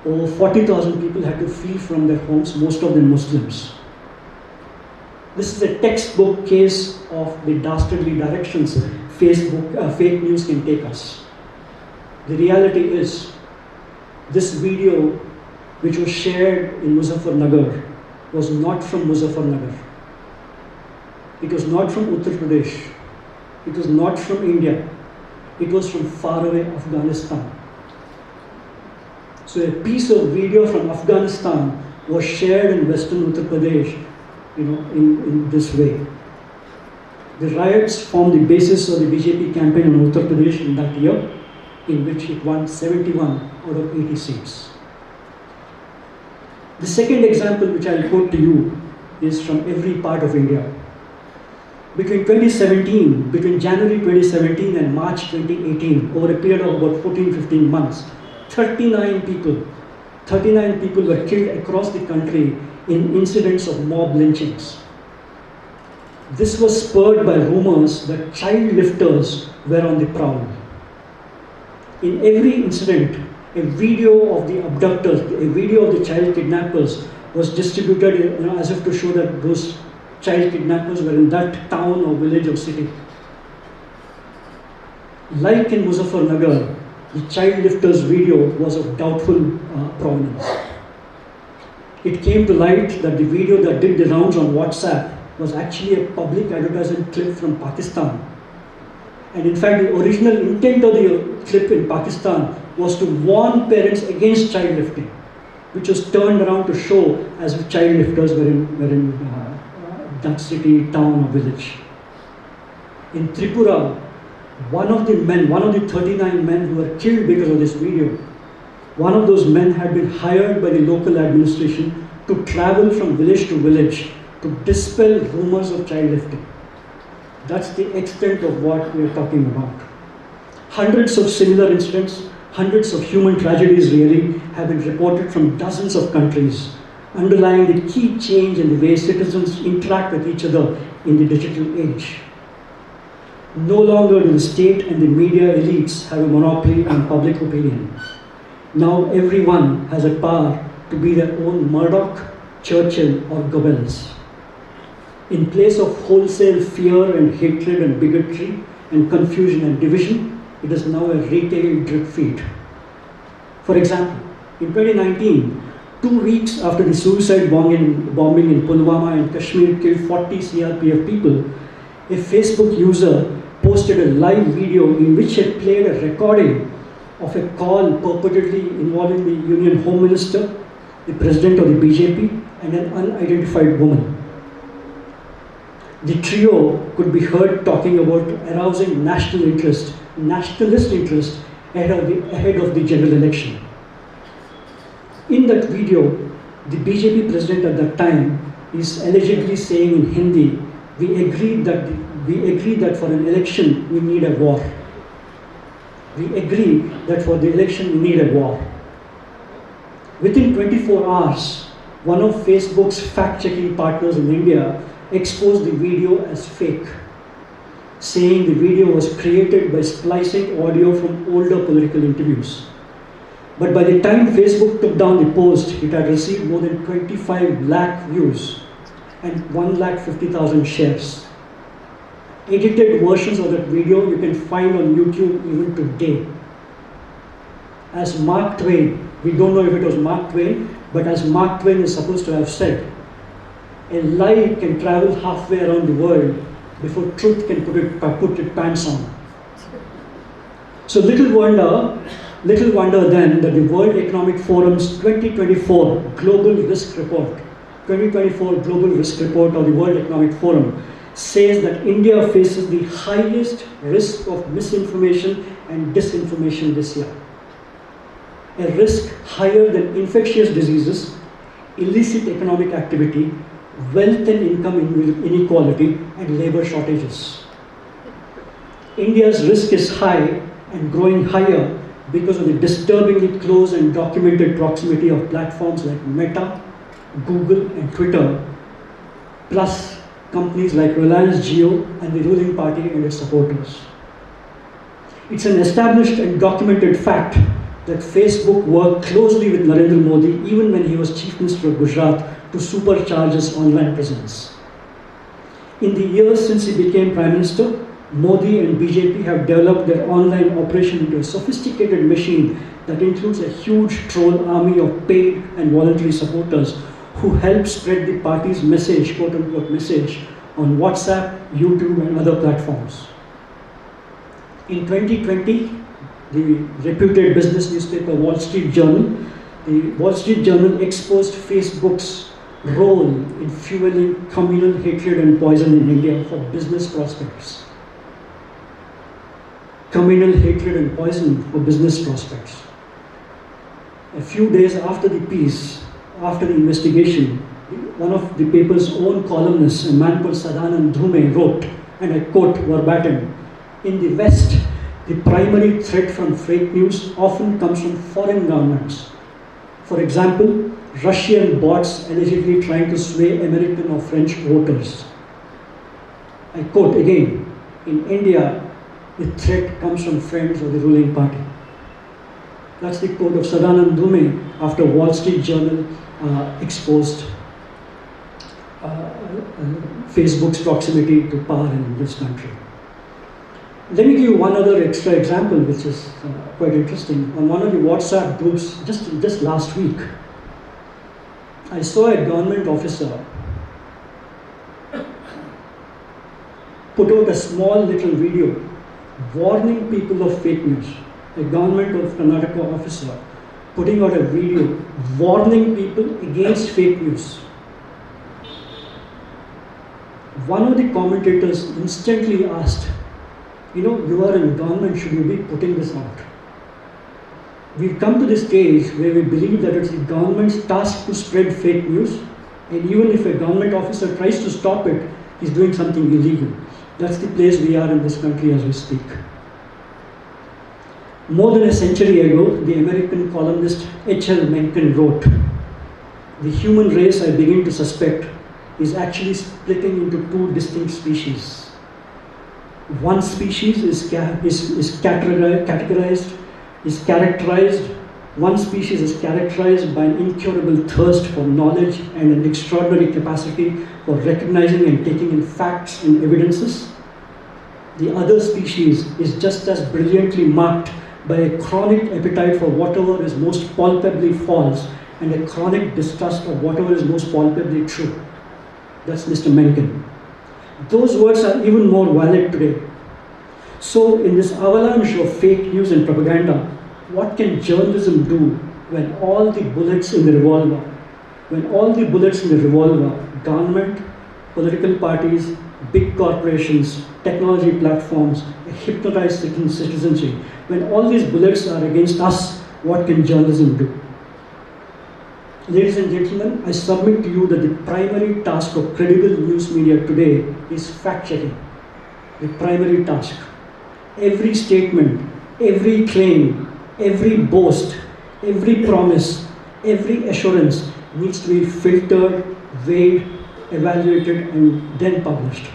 C: Over 40,000 people had to flee from their homes, most of them Muslims. This is a textbook case of the dastardly directions fake news can take us. The reality is, this video, which was shared in Muzaffarnagar, was not from Muzaffarnagar. It was not from Uttar Pradesh. It was not from India. It was from faraway Afghanistan. So a piece of video from Afghanistan was shared in Western Uttar Pradesh, in this way. The riots formed the basis of the BJP campaign on Uttar Pradesh in that year, in which it won 71 out of 80 seats. The second example which I'll quote to you is from every part of India. Between January 2017 and March 2018, over a period of about 14-15 months, 39 people were killed across the country in incidents of mob lynchings. This was spurred by rumors that child lifters were on the prowl. In every incident, a video of the abductors, a video of the child kidnappers was distributed, as if to show that those child kidnappers were in that town or village or city. Like in Muzaffarnagar, the child lifters video was of doubtful provenance. It came to light that the video that did the rounds on WhatsApp was actually a public advertising clip from Pakistan. And in fact, the original intent of the clip in Pakistan was to warn parents against child lifting, which was turned around to show as if child lifters were in that city, town or village. In Tripura, one of the 39 men who were killed because of this video, one of those men had been hired by the local administration to travel from village to village to dispel rumors of child lifting. That's the extent of what we are talking about. Hundreds of similar incidents, hundreds of human tragedies really, have been reported from dozens of countries, underlying the key change in the way citizens interact with each other in the digital age. No longer do the state and the media elites have a monopoly on public opinion. Now everyone has a power to be their own Murdoch, Churchill or Goebbels. In place of wholesale fear and hatred and bigotry and confusion and division, it is now a retail drip feed. For example, in 2019, 2 weeks after the suicide bombing in Pulwama and Kashmir killed 40 CRPF people, a Facebook user posted a live video in which he played a recording of a call purportedly involving the Union Home Minister, the President of the BJP, and an unidentified woman. The trio could be heard talking about arousing nationalist interest ahead of the general election. In that video, the BJP president at that time is allegedly saying in Hindi, we agreed that for an election we need a war. We agree that for the election we need a war. Within 24 hours, one of Facebook's fact-checking partners in India exposed the video as fake, saying the video was created by splicing audio from older political interviews. But by the time Facebook took down the post, it had received more than 25 lakh views and 1,50,000 shares. Edited versions of that video you can find on YouTube even today. As Mark Twain, we don't know if it was Mark Twain, but as Mark Twain is supposed to have said, a lie can travel halfway around the world before truth can put its pants on. So little wonder then that the World Economic Forum's 2024 Global Risk Report of the World Economic Forum says that India faces the highest risk of misinformation and disinformation this year. A risk higher than infectious diseases, illicit economic activity, wealth and income inequality, and labor shortages. India's risk is high and growing higher because of the disturbingly close and documented proximity of platforms like Meta, Google, and Twitter, plus companies like Reliance Jio and the ruling party and its supporters. It's an established and documented fact that Facebook worked closely with Narendra Modi even when he was Chief Minister of Gujarat to supercharge his online presence. In the years since he became Prime Minister, Modi and BJP have developed their online operation into a sophisticated machine that includes a huge troll army of paid and voluntary supporters who help spread the party's message, quote-unquote message, on WhatsApp, YouTube, and other platforms. In 2020, the reputed business newspaper Wall Street Journal, exposed Facebook's role in fueling communal hatred and poison in India for business prospects. Communal hatred and poison for business prospects. A few days after the piece, after the investigation, one of the paper's own columnists, a man called Sadanand Dhume, wrote, and I quote verbatim, "In the West, the primary threat from fake news often comes from foreign governments. For example, Russian bots allegedly trying to sway American or French voters." I quote again, "In India, the threat comes from friends of the ruling party." That's the quote of Sadanand Dhume after Wall Street Journal exposed Facebook's proximity to power in this country. Let me give you one other extra example, which is quite interesting. On one of the WhatsApp groups, just last week, I saw a government officer put out a small little video warning people of fake news. A government of Karnataka officer putting out a video warning people against fake news. One of the commentators instantly asked, you are in government, should you be putting this out? We've come to this stage where we believe that it's the government's task to spread fake news, and even if a government officer tries to stop it, he's doing something illegal. That's the place we are in this country as we speak. More than a century ago, the American columnist H.L. Mencken wrote, "The human race, I begin to suspect, is actually splitting into two distinct species. One species is characterized by an incurable thirst for knowledge and an extraordinary capacity for recognizing and taking in facts and evidences. The other species is just as brilliantly marked by a chronic appetite for whatever is most palpably false and a chronic distrust of whatever is most palpably true." That's Mr. Mencken. Those words are even more valid today. So, in this avalanche of fake news and propaganda, what can journalism do when all the bullets in the revolver, government, political parties, big corporations, technology platforms, a hypnotized citizenry. When all these bullets are against us, what can journalism do? Ladies and gentlemen, I submit to you that the primary task of credible news media today is fact-checking. The primary task. Every statement, every claim, every boast, every promise, every assurance needs to be filtered, weighed, evaluated, and then published.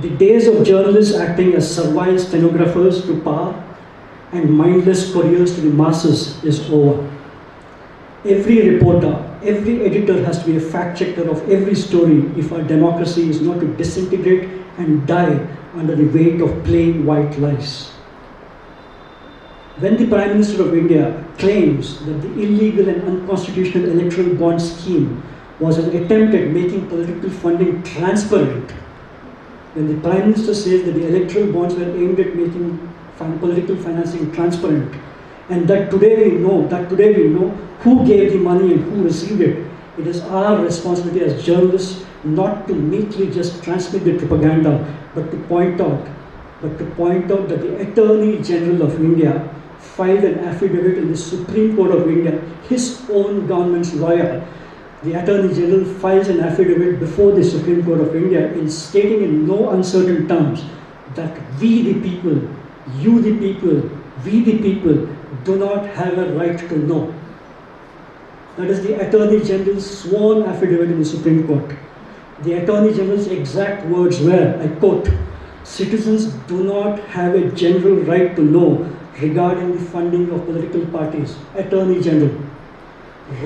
C: The days of journalists acting as servile stenographers to power and mindless couriers to the masses is over. Every reporter, every editor has to be a fact checker of every story if our democracy is not to disintegrate and die under the weight of plain white lies. When the Prime Minister of India claims that the illegal and unconstitutional electoral bond scheme was an attempt at making political funding transparent, when the Prime Minister says that the electoral bonds were aimed at making political financing transparent, and that today we know who gave the money and who received it, it is our responsibility as journalists not to meekly just transmit the propaganda, but to point out that the Attorney General of India filed an affidavit in the Supreme Court of India, his own government's lawyer. The Attorney General files an affidavit before the Supreme Court of India in stating in no uncertain terms that we the people, you the people, we the people do not have a right to know. That is the Attorney General's sworn affidavit in the Supreme Court. The Attorney General's exact words were, I quote, "Citizens do not have a general right to know regarding the funding of political parties." Attorney General.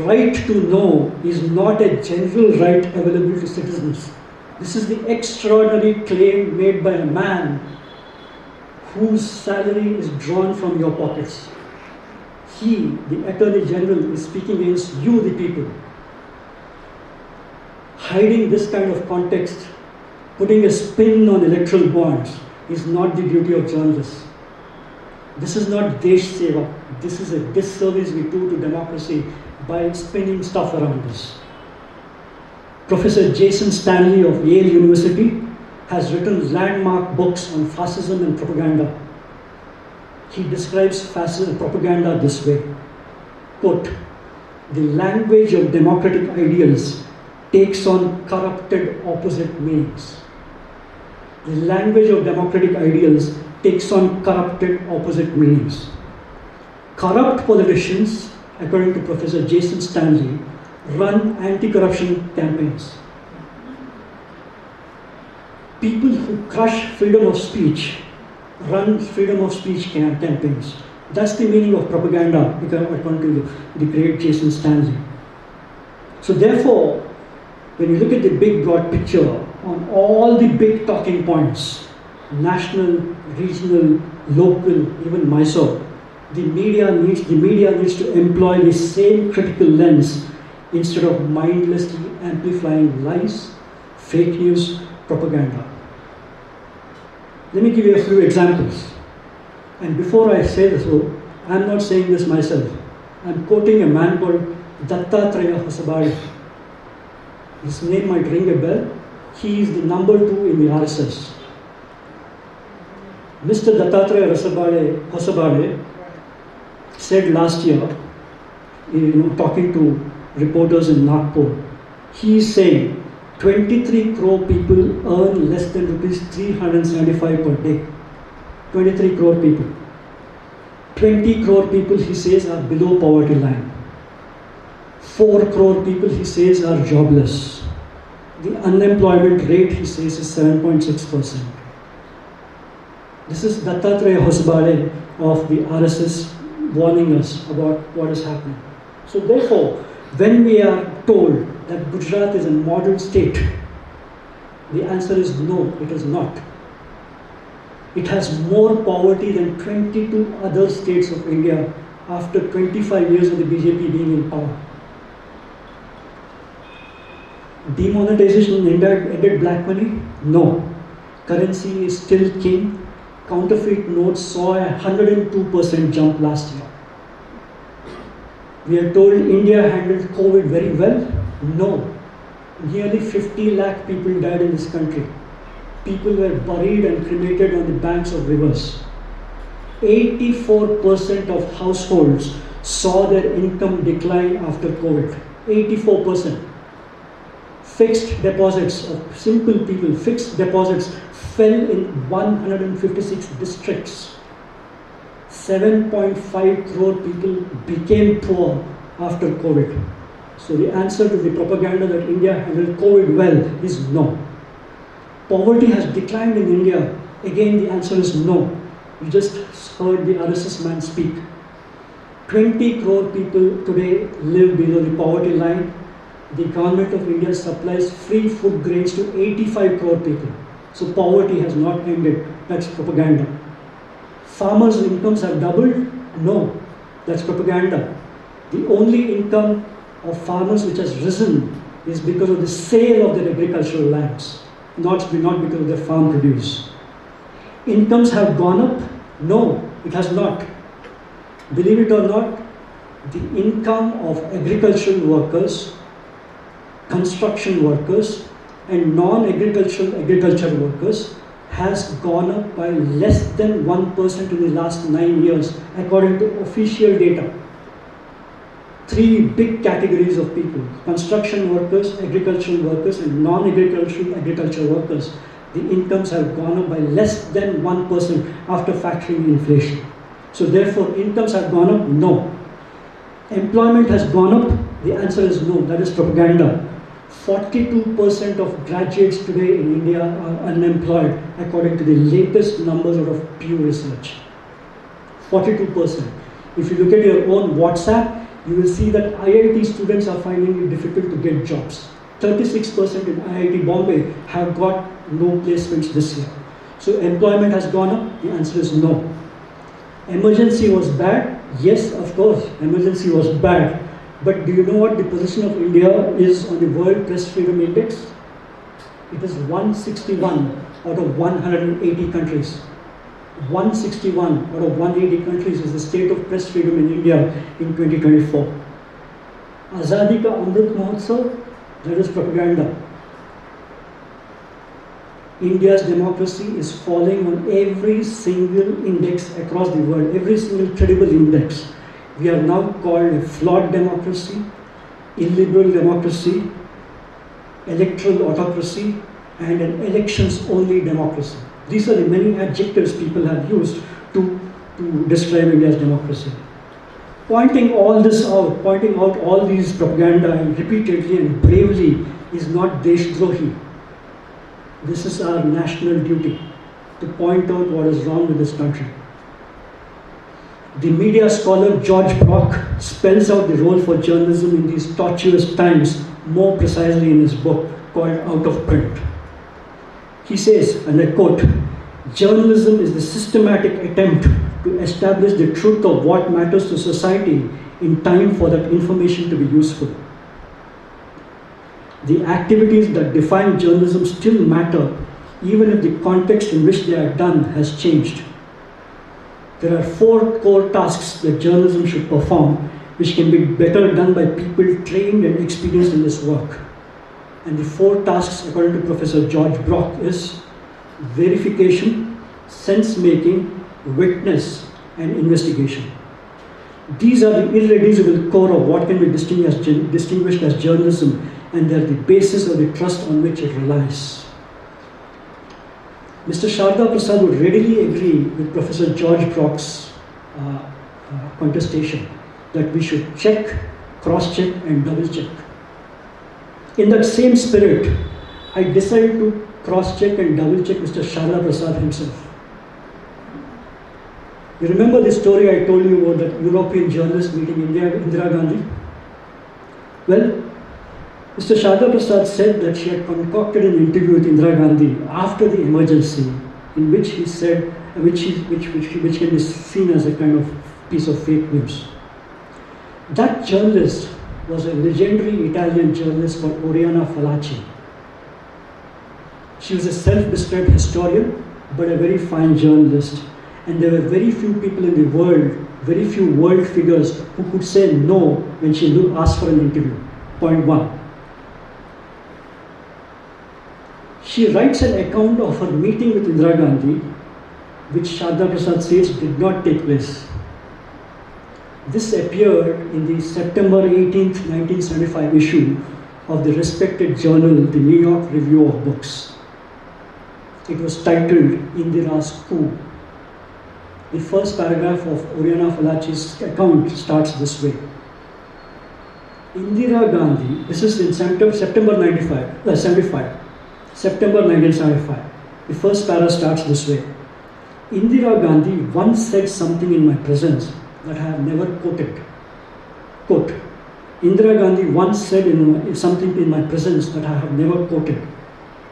C: Right to know is not a general right available to citizens. This is the extraordinary claim made by a man whose salary is drawn from your pockets. He, the Attorney General, is speaking against you, the people. Hiding this kind of context, putting a spin on electoral bonds, is not the duty of journalists. This is not Desh Seva. This is a disservice we do to democracy by spinning stuff around us. Professor Jason Stanley of Yale University has written landmark books on fascism and propaganda. He describes fascism propaganda this way, quote, "The language of democratic ideals takes on corrupted opposite meanings." The language of democratic ideals takes on corrupted opposite meanings. Corrupt politicians, according to Professor Jason Stanley, run anti-corruption campaigns. People who crush freedom of speech run freedom of speech campaigns. That's the meaning of propaganda, according to the great Jason Stanley. So therefore, when you look at the big broad picture on all the big talking points, national, regional, local, even Mysore, the media needs to employ the same critical lens instead of mindlessly amplifying lies, fake news, propaganda. Let me give you a few examples. And before I say this, I'm not saying this myself. I'm quoting a man called Dattatreya Hosabade. His name might ring a bell. He is the number 2 in the RSS. Mr. Dattatreya Hosabade said last year, talking to reporters in Nagpur, he is saying 23 crore people earn less than rupees 375 per day. 23 crore people. 20 crore people, he says, are below poverty line. 4 crore people, he says, are jobless. The unemployment rate, he says, is 7.6%. This is Dattatreya Hosabade of the RSS warning us about what is happening. So therefore, when we are told that Gujarat is a model state, the answer is no, it is not. It has more poverty than 22 other states of India after 25 years of the BJP being in power. Demonetization in India ended black money? No. Currency is still king. Counterfeit notes saw a 102% jump last year. We are told India handled COVID very well. No. Nearly 50 lakh people died in this country. people were buried and cremated on the banks of rivers. 84% of households saw their income decline after COVID. 84%. Fixed deposits of simple people, fixed deposits fell in 156 districts. 7.5 crore people became poor after COVID. So the answer to the propaganda that India handled COVID well is no. Poverty has declined in India. Again, the answer is no. You just heard the RSS man speak. 20 crore people today live below the poverty line. The government of India supplies free food grains to 85 crore people. So poverty has not ended. That's propaganda. Farmers' incomes have doubled? No, that's propaganda. The only income of farmers which has risen is because of the sale of their agricultural lands, not because of their farm produce. Incomes have gone up? No, it has not. Believe it or not, the income of agricultural workers, construction workers, and agricultural workers has gone up by less than 1% in the last 9 years, according to official data. 3 big categories of people: construction workers, agricultural workers, and agricultural workers. The incomes have gone up by less than 1% after factoring inflation. So therefore, incomes have gone up? No. Employment has gone up? The answer is no. That is propaganda. 42% of graduates today in India are unemployed, according to the latest numbers out of Pew Research. 42%. If you look at your own WhatsApp, you will see that IIT students are finding it difficult to get jobs. 36% in IIT Bombay have got no placements this year. So employment has gone up? The answer is no. Emergency was bad? Yes, of course, emergency was bad. But do you know what the position of India is on the World Press Freedom Index? It is 161 out of 180 countries. 161 out of 180 countries is the state of press freedom in India in 2024. Azadi Ka Amrit Mahotsav, that is propaganda. India's democracy is falling on every single index across the world, every single credible index. We are now called a flawed democracy, illiberal democracy, electoral autocracy, and an elections-only democracy. These are the many adjectives people have used to describe India's democracy. Pointing all this out, pointing out all these propaganda and repeatedly and bravely is not Deshdrohi. This is our national duty, to point out what is wrong with this country. The media scholar George Brock spells out the role for journalism in these tortuous times more precisely in his book called Out of Print. He says, and I quote, "Journalism is the systematic attempt to establish the truth of what matters to society in time for that information to be useful. The activities that define journalism still matter, even if the context in which they are done has changed. There are 4 core tasks that journalism should perform, which can be better done by people trained and experienced in this work. And the 4 tasks, according to Professor George Brock, is verification, sense-making, witness, and investigation. These are the irreducible core of what can be distinguished as journalism, and they are the basis of the trust on which it relies." Mr. Sharda Prasad would readily agree with Professor George Brock's contestation that we should check, cross-check, and double-check. In that same spirit, I decided to cross-check and double-check Mr. Sharda Prasad himself. You remember the story I told you about that European journalist meeting Indira Gandhi? Well, Mr. Sharda Prasad said that she had concocted an interview with Indira Gandhi after the emergency, in which he said, which can be seen as a kind of piece of fake news. That journalist was a legendary Italian journalist called Oriana Fallaci. She was a self-described historian, but a very fine journalist. And there were very few people in the world, very few world figures who could say no when she asked for an interview. Point 1. She writes an account of her meeting with Indira Gandhi, which Sharda Prasad says did not take place. This appeared in the September 18th, 1975 issue of the respected journal, the New York Review of Books. It was titled Indira's Coup. The first paragraph of Oriana Fallaci's account starts this way. Indira Gandhi, this is in September 1975. The first para starts this way. Indira Gandhi once said something in my presence that I have never quoted. Quote, Indira Gandhi once said something in my presence that I have never quoted.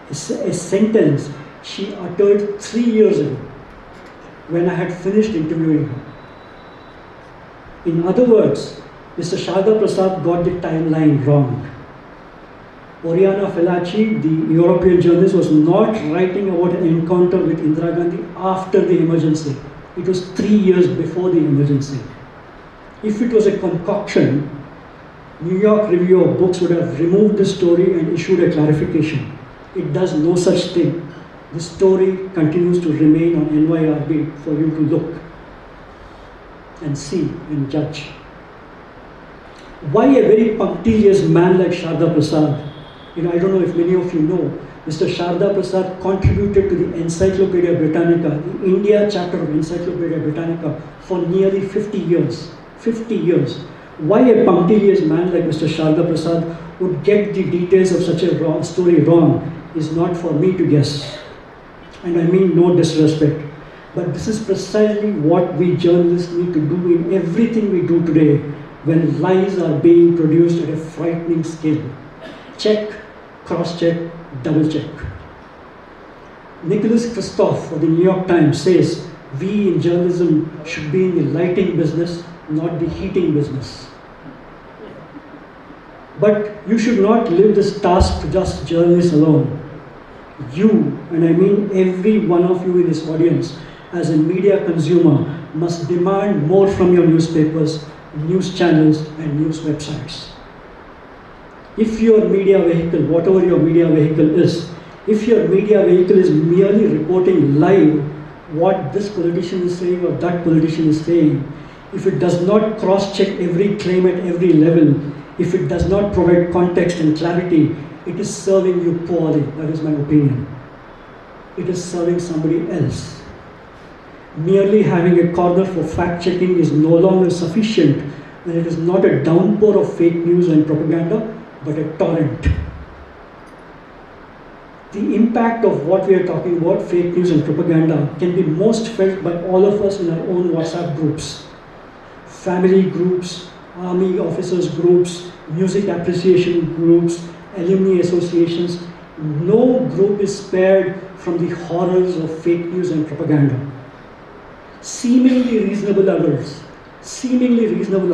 C: A sentence she uttered 3 years ago when I had finished interviewing her. In other words, Mr. Sharda Prasad got the timeline wrong. Oriana Fallaci, the European journalist, was not writing about an encounter with Indira Gandhi after the emergency. It was 3 years before the emergency. If it was a concoction, New York Review of Books would have removed the story and issued a clarification. It does no such thing. The story continues to remain on NYRB for you to look and see and judge. Why a very punctilious man like Sharda Prasad? I don't know if many of you know, Mr. Sharda Prasad contributed to the Encyclopedia Britannica, the India chapter of Encyclopedia Britannica, for nearly 50 years. 50 years. Why a punctilious man like Mr. Sharda Prasad would get the details of such a story wrong is not for me to guess. And I mean no disrespect. But this is precisely what we journalists need to do in everything we do today when lies are being produced at a frightening scale. Check, cross-check, double-check. Nicholas Kristof of the New York Times says, we in journalism should be in the lighting business, not the heating business. But you should not leave this task to just journalists alone. You, and I mean every one of you in this audience, as a media consumer, must demand more from your newspapers, news channels, and news websites. If your media vehicle, whatever your media vehicle is, if your media vehicle is merely reporting live what this politician is saying or that politician is saying, if it does not cross-check every claim at every level, if it does not provide context and clarity, it is serving you poorly. That is my opinion. It is serving somebody else. Merely having a corner for fact-checking is no longer sufficient when it is not a downpour of fake news and propaganda, but a torrent. The impact of what we are talking about, fake news and propaganda, can be most felt by all of us in our own WhatsApp groups. Family groups, army officers groups, music appreciation groups, alumni associations. No group is spared from the horrors of fake news and propaganda. Seemingly reasonable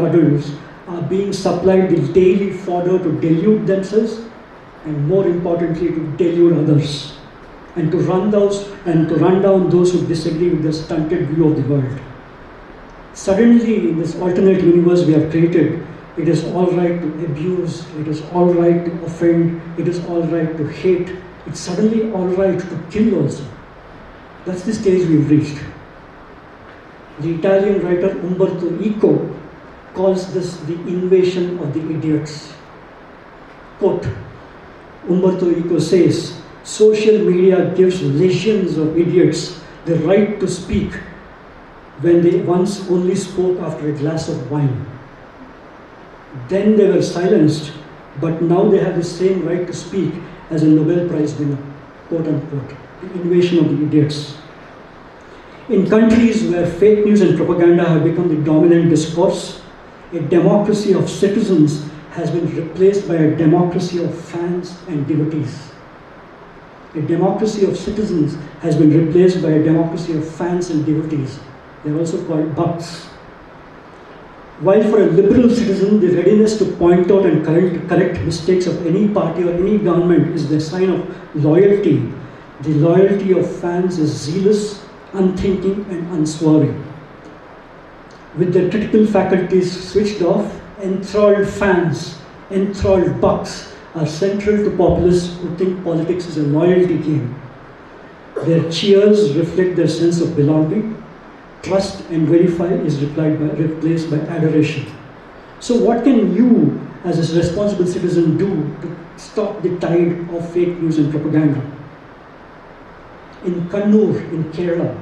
C: adults are being supplied the daily fodder to delude themselves and, more importantly, to delude others, and to run down those who disagree with their stunted view of the world. Suddenly, in this alternate universe we have created, it is all right to abuse, it is all right to offend, it is all right to hate, it's suddenly all right to kill also. That's the stage we've reached. The Italian writer Umberto Eco calls this the invasion of the idiots. Quote, Umberto Eco says, social media gives legions of idiots the right to speak when they once only spoke after a glass of wine. Then they were silenced, but now they have the same right to speak as a Nobel Prize winner, quote unquote, the invasion of the idiots. In countries where fake news and propaganda have become the dominant discourse, a democracy of citizens has been replaced by a democracy of fans and devotees. A democracy of citizens has been replaced by a democracy of fans and devotees. They're also called bucks. While for a liberal citizen, the readiness to point out and correct mistakes of any party or any government is the sign of loyalty, the loyalty of fans is zealous, unthinking, and unswerving. With their critical faculties switched off, enthralled fans, enthralled bucks are central to populists who think politics is a loyalty game. Their cheers reflect their sense of belonging. Trust and verify is replaced by adoration. So what can you, as a responsible citizen, do to stop the tide of fake news and propaganda? In Kannur, in Kerala,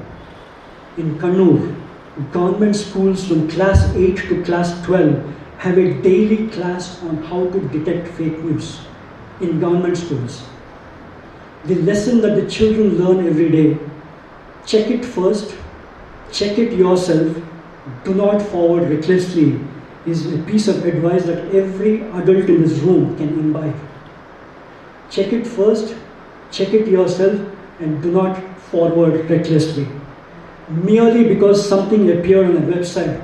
C: government schools from class 8 to class 12 have a daily class on how to detect fake news in government schools. The lesson that the children learn every day: check it first, check it yourself, do not forward recklessly, is a piece of advice that every adult in this room can imbibe. Check it first, check it yourself, and do not forward recklessly. Merely because something appeared on a website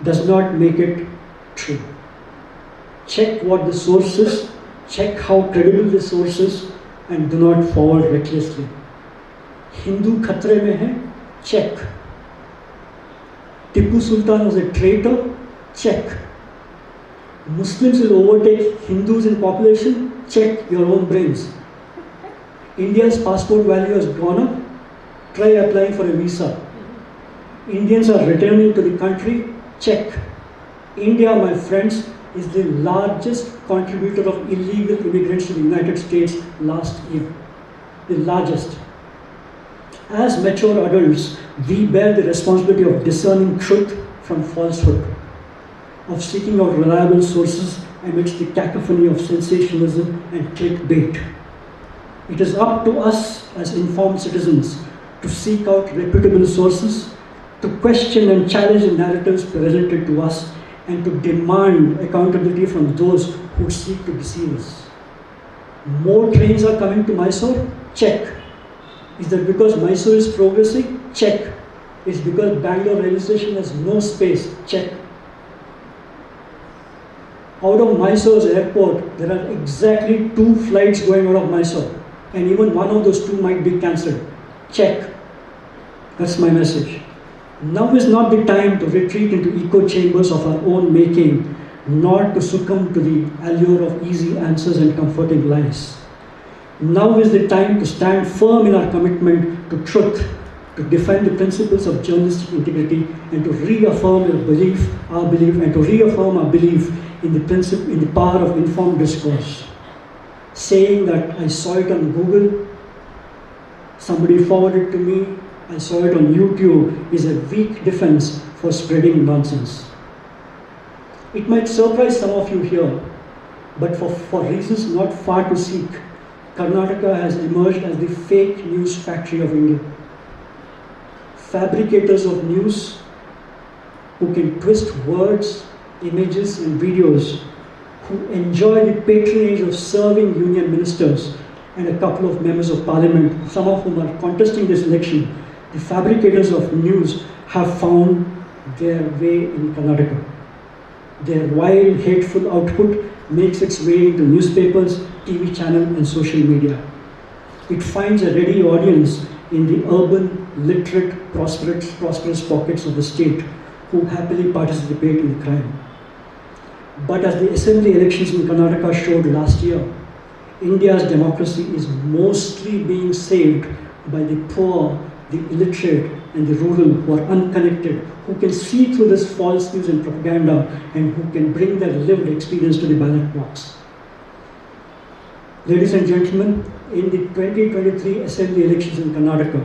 C: does not make it true. Check what the source is, check how credible the source is, and do not forward recklessly. Hindu khatre mein hai? Check. Tipu Sultan was a traitor? Check. Muslims will overtake Hindus in population? Check your own brains. India's passport value has gone up? Try applying for a visa. Indians are returning to the country? Check. India, my friends, is the largest contributor of illegal immigrants to the United States last year. The largest. As mature adults, we bear the responsibility of discerning truth from falsehood, of seeking out reliable sources amidst the cacophony of sensationalism and clickbait. It is up to us as informed citizens to seek out reputable sources, to question and challenge the narratives presented to us, and to demand accountability from those who seek to deceive us. More trains are coming to Mysore? Check. Is that because Mysore is progressing? Check. Is because Bangalore railway station has no space? Check. Out of Mysore's airport, there are exactly 2 flights going out of Mysore, and even one of those 2 might be cancelled. Check. That's my message. Now is not the time to retreat into echo chambers of our own making, nor to succumb to the allure of easy answers and comforting lies. Now is the time to stand firm in our commitment to truth, to defend the principles of journalistic integrity, and to reaffirm our belief, and to reaffirm our belief in the power of informed discourse. Saying that I saw it on Google, somebody forwarded to me, I saw it on YouTube, is a weak defense for spreading nonsense. It might surprise some of you here, but for reasons not far to seek, Karnataka has emerged as the fake news factory of India. Fabricators of news who can twist words, images, and videos, who enjoy the patronage of serving union ministers and a couple of members of parliament, some of whom are contesting this election. The fabricators of news have found their way in Karnataka. Their wild, hateful output makes its way into newspapers, TV channel, and social media. It finds a ready audience in the urban, literate, prosperous pockets of the state who happily participate in the crime. But as the assembly elections in Karnataka showed last year, India's democracy is mostly being saved by the poor, the illiterate, and the rural who are unconnected, who can see through this false news and propaganda, and who can bring their lived experience to the ballot box. Ladies and gentlemen, in the 2023 assembly elections in Karnataka,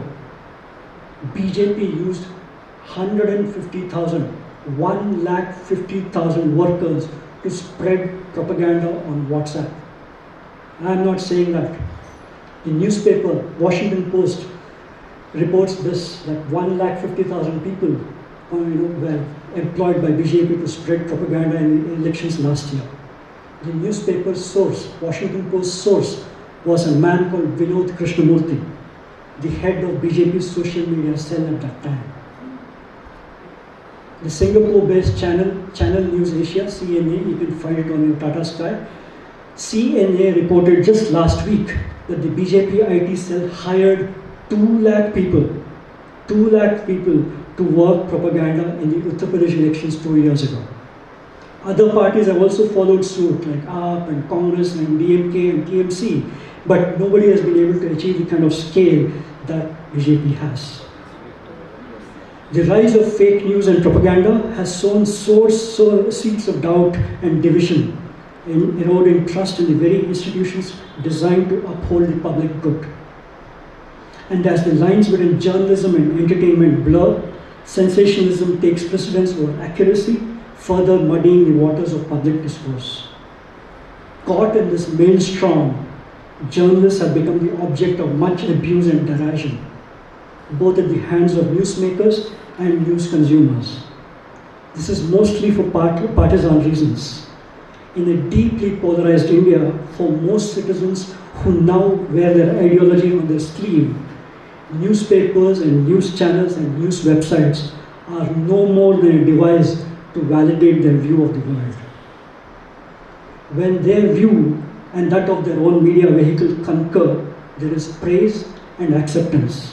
C: BJP used 150,000 workers to spread propaganda on WhatsApp. I am not saying that. The newspaper, Washington Post, reports this, that 150,000 people were employed by BJP to spread propaganda in the elections last year. The newspaper's source, Washington Post source, was a man called Vinod Krishnamurthy, the head of BJP's social media cell at that time. The Singapore-based Channel News Asia, CNA, you can find it on your Tata Sky. CNA reported just last week that the BJP IT cell hired 2 lakh people to work propaganda in the Uttar Pradesh elections 2 years ago. Other parties have also followed suit, like AAP and Congress and DMK and TMC, but nobody has been able to achieve the kind of scale that BJP has. The rise of fake news and propaganda has sown seeds of doubt and division, and eroding trust in the very institutions designed to uphold the public good. And as the lines between journalism and entertainment blur, sensationalism takes precedence over accuracy, further muddying the waters of public discourse. Caught in this maelstrom, journalists have become the object of much abuse and derision, both at the hands of newsmakers and news consumers. This is mostly for partisan reasons. In a deeply polarized India, for most citizens who now wear their ideology on their sleeve, newspapers and news channels and news websites are no more than a device to validate their view of the world. When their view and that of their own media vehicle concur, there is praise and acceptance.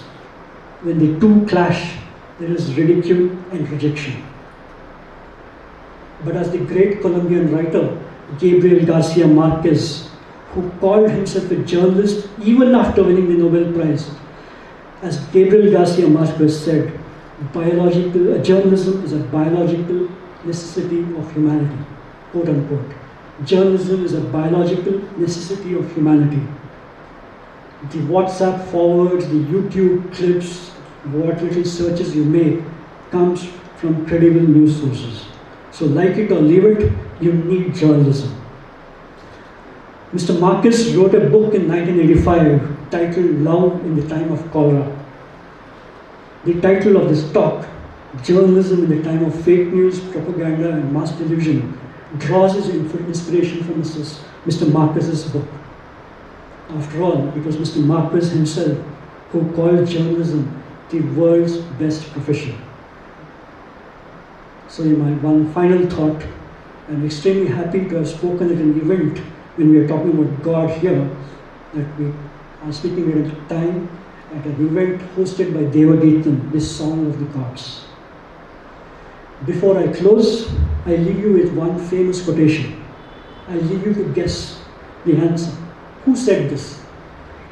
C: When the two clash, there is ridicule and rejection. But as the great Colombian writer Gabriel Garcia Marquez, who called himself a journalist even after winning the Nobel Prize, as Gabriel Garcia Marquez said, journalism is a biological necessity of humanity, quote unquote. Journalism is a biological necessity of humanity. The WhatsApp forwards, the YouTube clips, what little searches you make comes from credible news sources. So like it or leave it, you need journalism. Mr. Marcus wrote a book in 1985 titled Love in the Time of Cholera. The title of this talk, Journalism in the Time of Fake News, Propaganda and Mass Delusion, draws its inspiration from Mr. Marcus's book. After all, it was Mr. Marcus himself who called journalism the world's best profession. So in my one final thought, I'm extremely happy to have spoken at an event when we are talking about God here, that we are speaking at a time at an event hosted by Devageetam, this song of the gods. Before I close, I leave you with one famous quotation. I leave you to guess the answer. Who said this?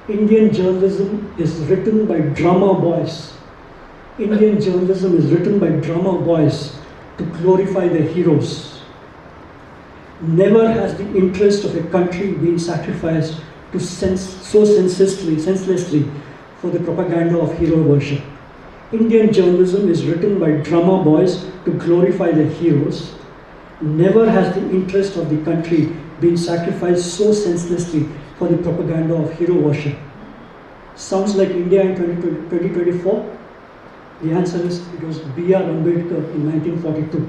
C: Indian journalism is written by drummer boys. Indian journalism is written by drummer boys to glorify their heroes. Never has the interest of a country been sacrificed so senselessly for the propaganda of hero worship. Indian journalism is written by drummer boys to glorify their heroes. Never has the interest of the country been sacrificed so senselessly for the propaganda of hero worship. Sounds like India in 2024? The answer is it was B.R. Ambedkar in 1942.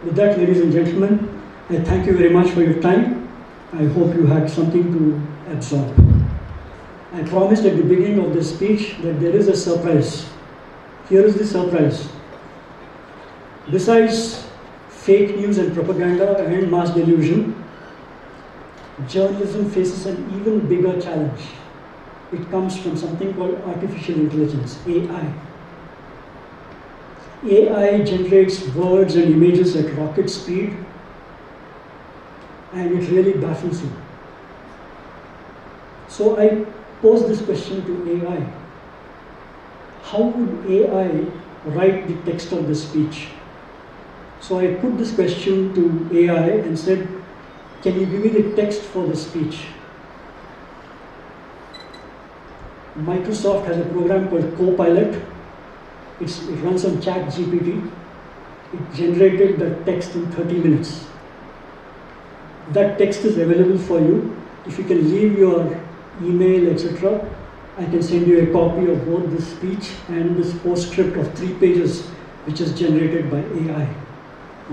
C: With that, ladies and gentlemen, I thank you very much for your time. I hope you had something to absorb. I promised at the beginning of this speech that there is a surprise. Here is the surprise. Besides fake news and propaganda and mass delusion, journalism faces an even bigger challenge. It comes from something called artificial intelligence, AI. AI generates words and images at rocket speed, and it really baffles you. So I pose this question to AI. How would AI write the text of the speech? So I put this question to AI and said, can you give me the text for the speech? Microsoft has a program called Copilot. It runs on ChatGPT. It generated the text in 30 minutes. That text is available for you. If you can leave your email, etc., I can send you a copy of both this speech and this postscript of 3 pages, which is generated by AI.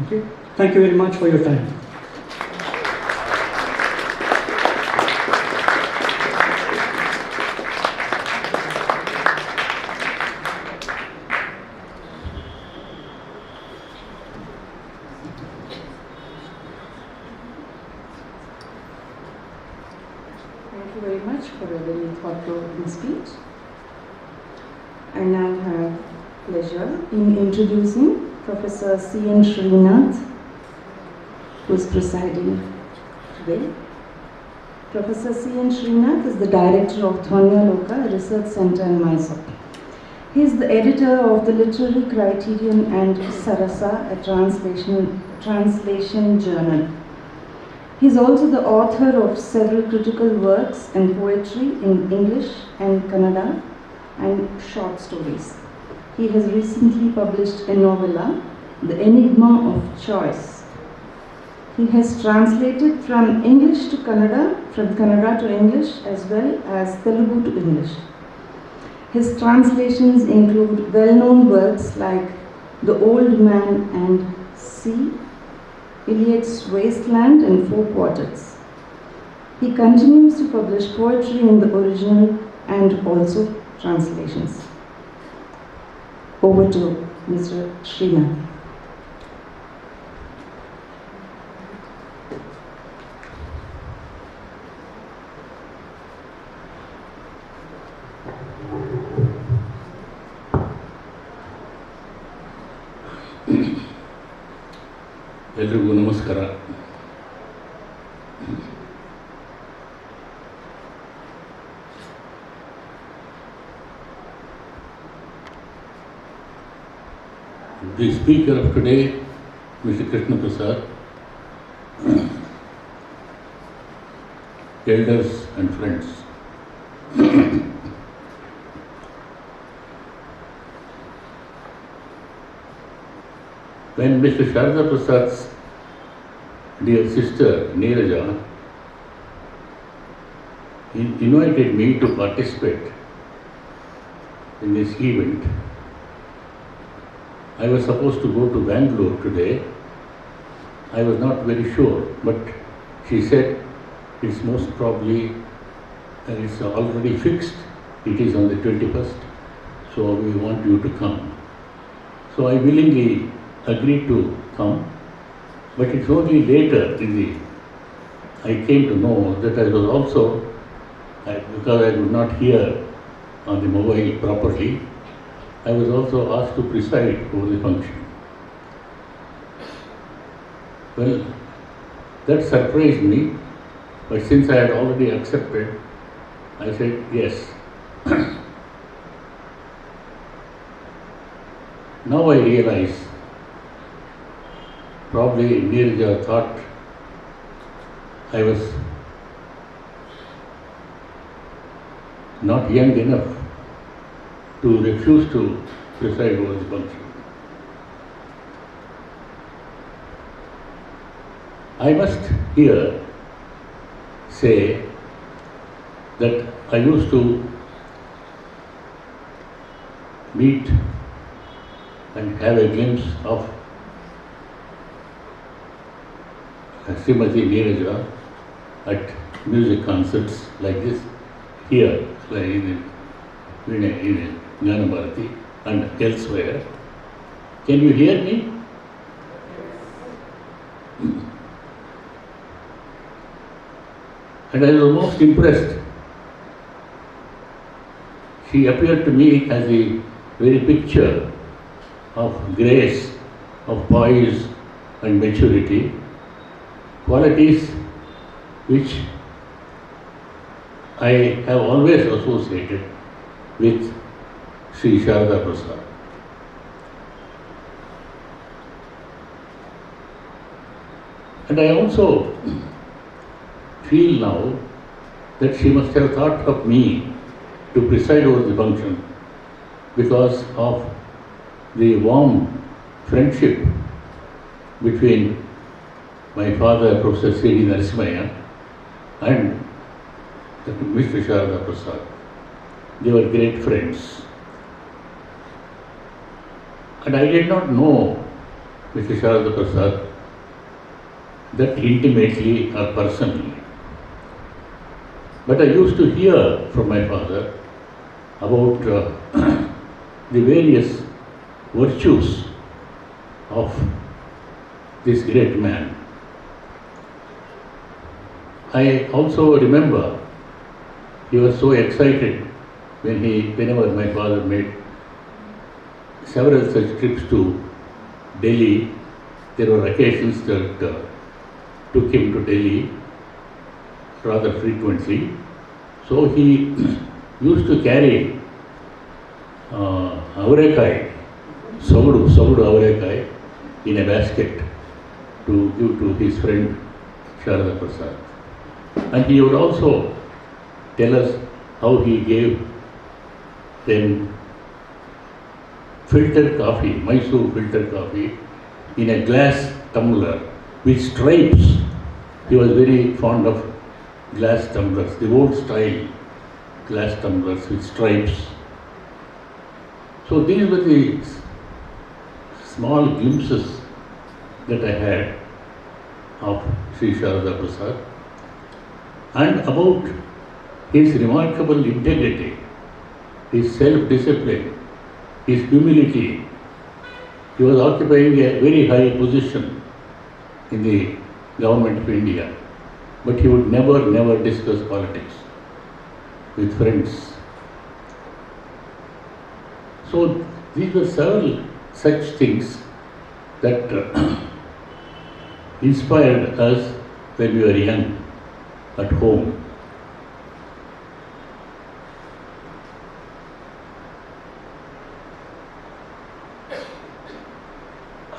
C: Okay? Thank you very much for your time.
A: Thank you very much for a very thought-provoking speech. I now have pleasure in introducing Professor C.N. Srinath, who is presiding today. Professor C.N. Srinath is the director of Dhanya Loka, a research center in Mysore. He is the editor of the Literary Criterion and Sarasa, a translation journal. He is also the author of several critical works and poetry in English and Kannada and short stories. He has recently published a novella, The Enigma of Choice. He has translated from English to Kannada, from Kannada to English, as well as Telugu to English. His translations include well-known works like The Old Man and Sea, Iliad's Wasteland, and Four Quartets. He continues to publish poetry in the original and also translations. Over to Mr. Srinath.
D: ಎಲ್ರಿಗೂ ನಮಸ್ಕಾರ. The speaker of today, Mr. Krishna Prasad, elders and friends, when Mr. Sharda Prasad's dear sister Neeraja invited me to participate in this event, I was supposed to go to Bangalore today. I was not very sure, but she said it's most probably, it's already fixed, it is on the 21st, so we want you to come. So I willingly agreed to come, but it's only later I came to know that I was also, because I could not hear on the mobile properly, I was also asked to preside over the function. Well, that surprised me, but since I had already accepted, I said yes. Now I realize probably Neeraja thought I was not young enough to refuse to preside over the function. I must here say that I used to meet and have a glimpse of Srimati Neeraja at music concerts like this here, like in Jnana Bharati and elsewhere. Can you hear me? And I was most impressed. She appeared to me as the very picture of grace, of poise and maturity, qualities which I have always associated with Sri Sharda Prasad. And I also feel now that she must have thought of me to preside over the function because of the warm friendship between my father, Professor C.D. Narasimhaya, and Mr. Sharda Prasad. They were great friends. And I did not know Mr. Sharda Prasad that intimately or personally. But I used to hear from my father about the various virtues of this great man. I also remember he was so excited whenever my father made several such trips to Delhi. There were occasions that took him to Delhi rather frequently. So he used to carry avrekai, sogudu avrekai in a basket to give to his friend Sharada Prasad. And he would also tell us how he gave them filtered coffee, Mysore filtered coffee, in a glass tumbler with stripes. He was very fond of glass tumblers, the old style glass tumblers with stripes. So these were the small glimpses that I had of Sri Sharada Prasad, and about his remarkable integrity, his self-discipline, his humility. He was occupying a very high position in the government of India, but he would never discuss politics with friends. So these were several such things that inspired us when we were young at home.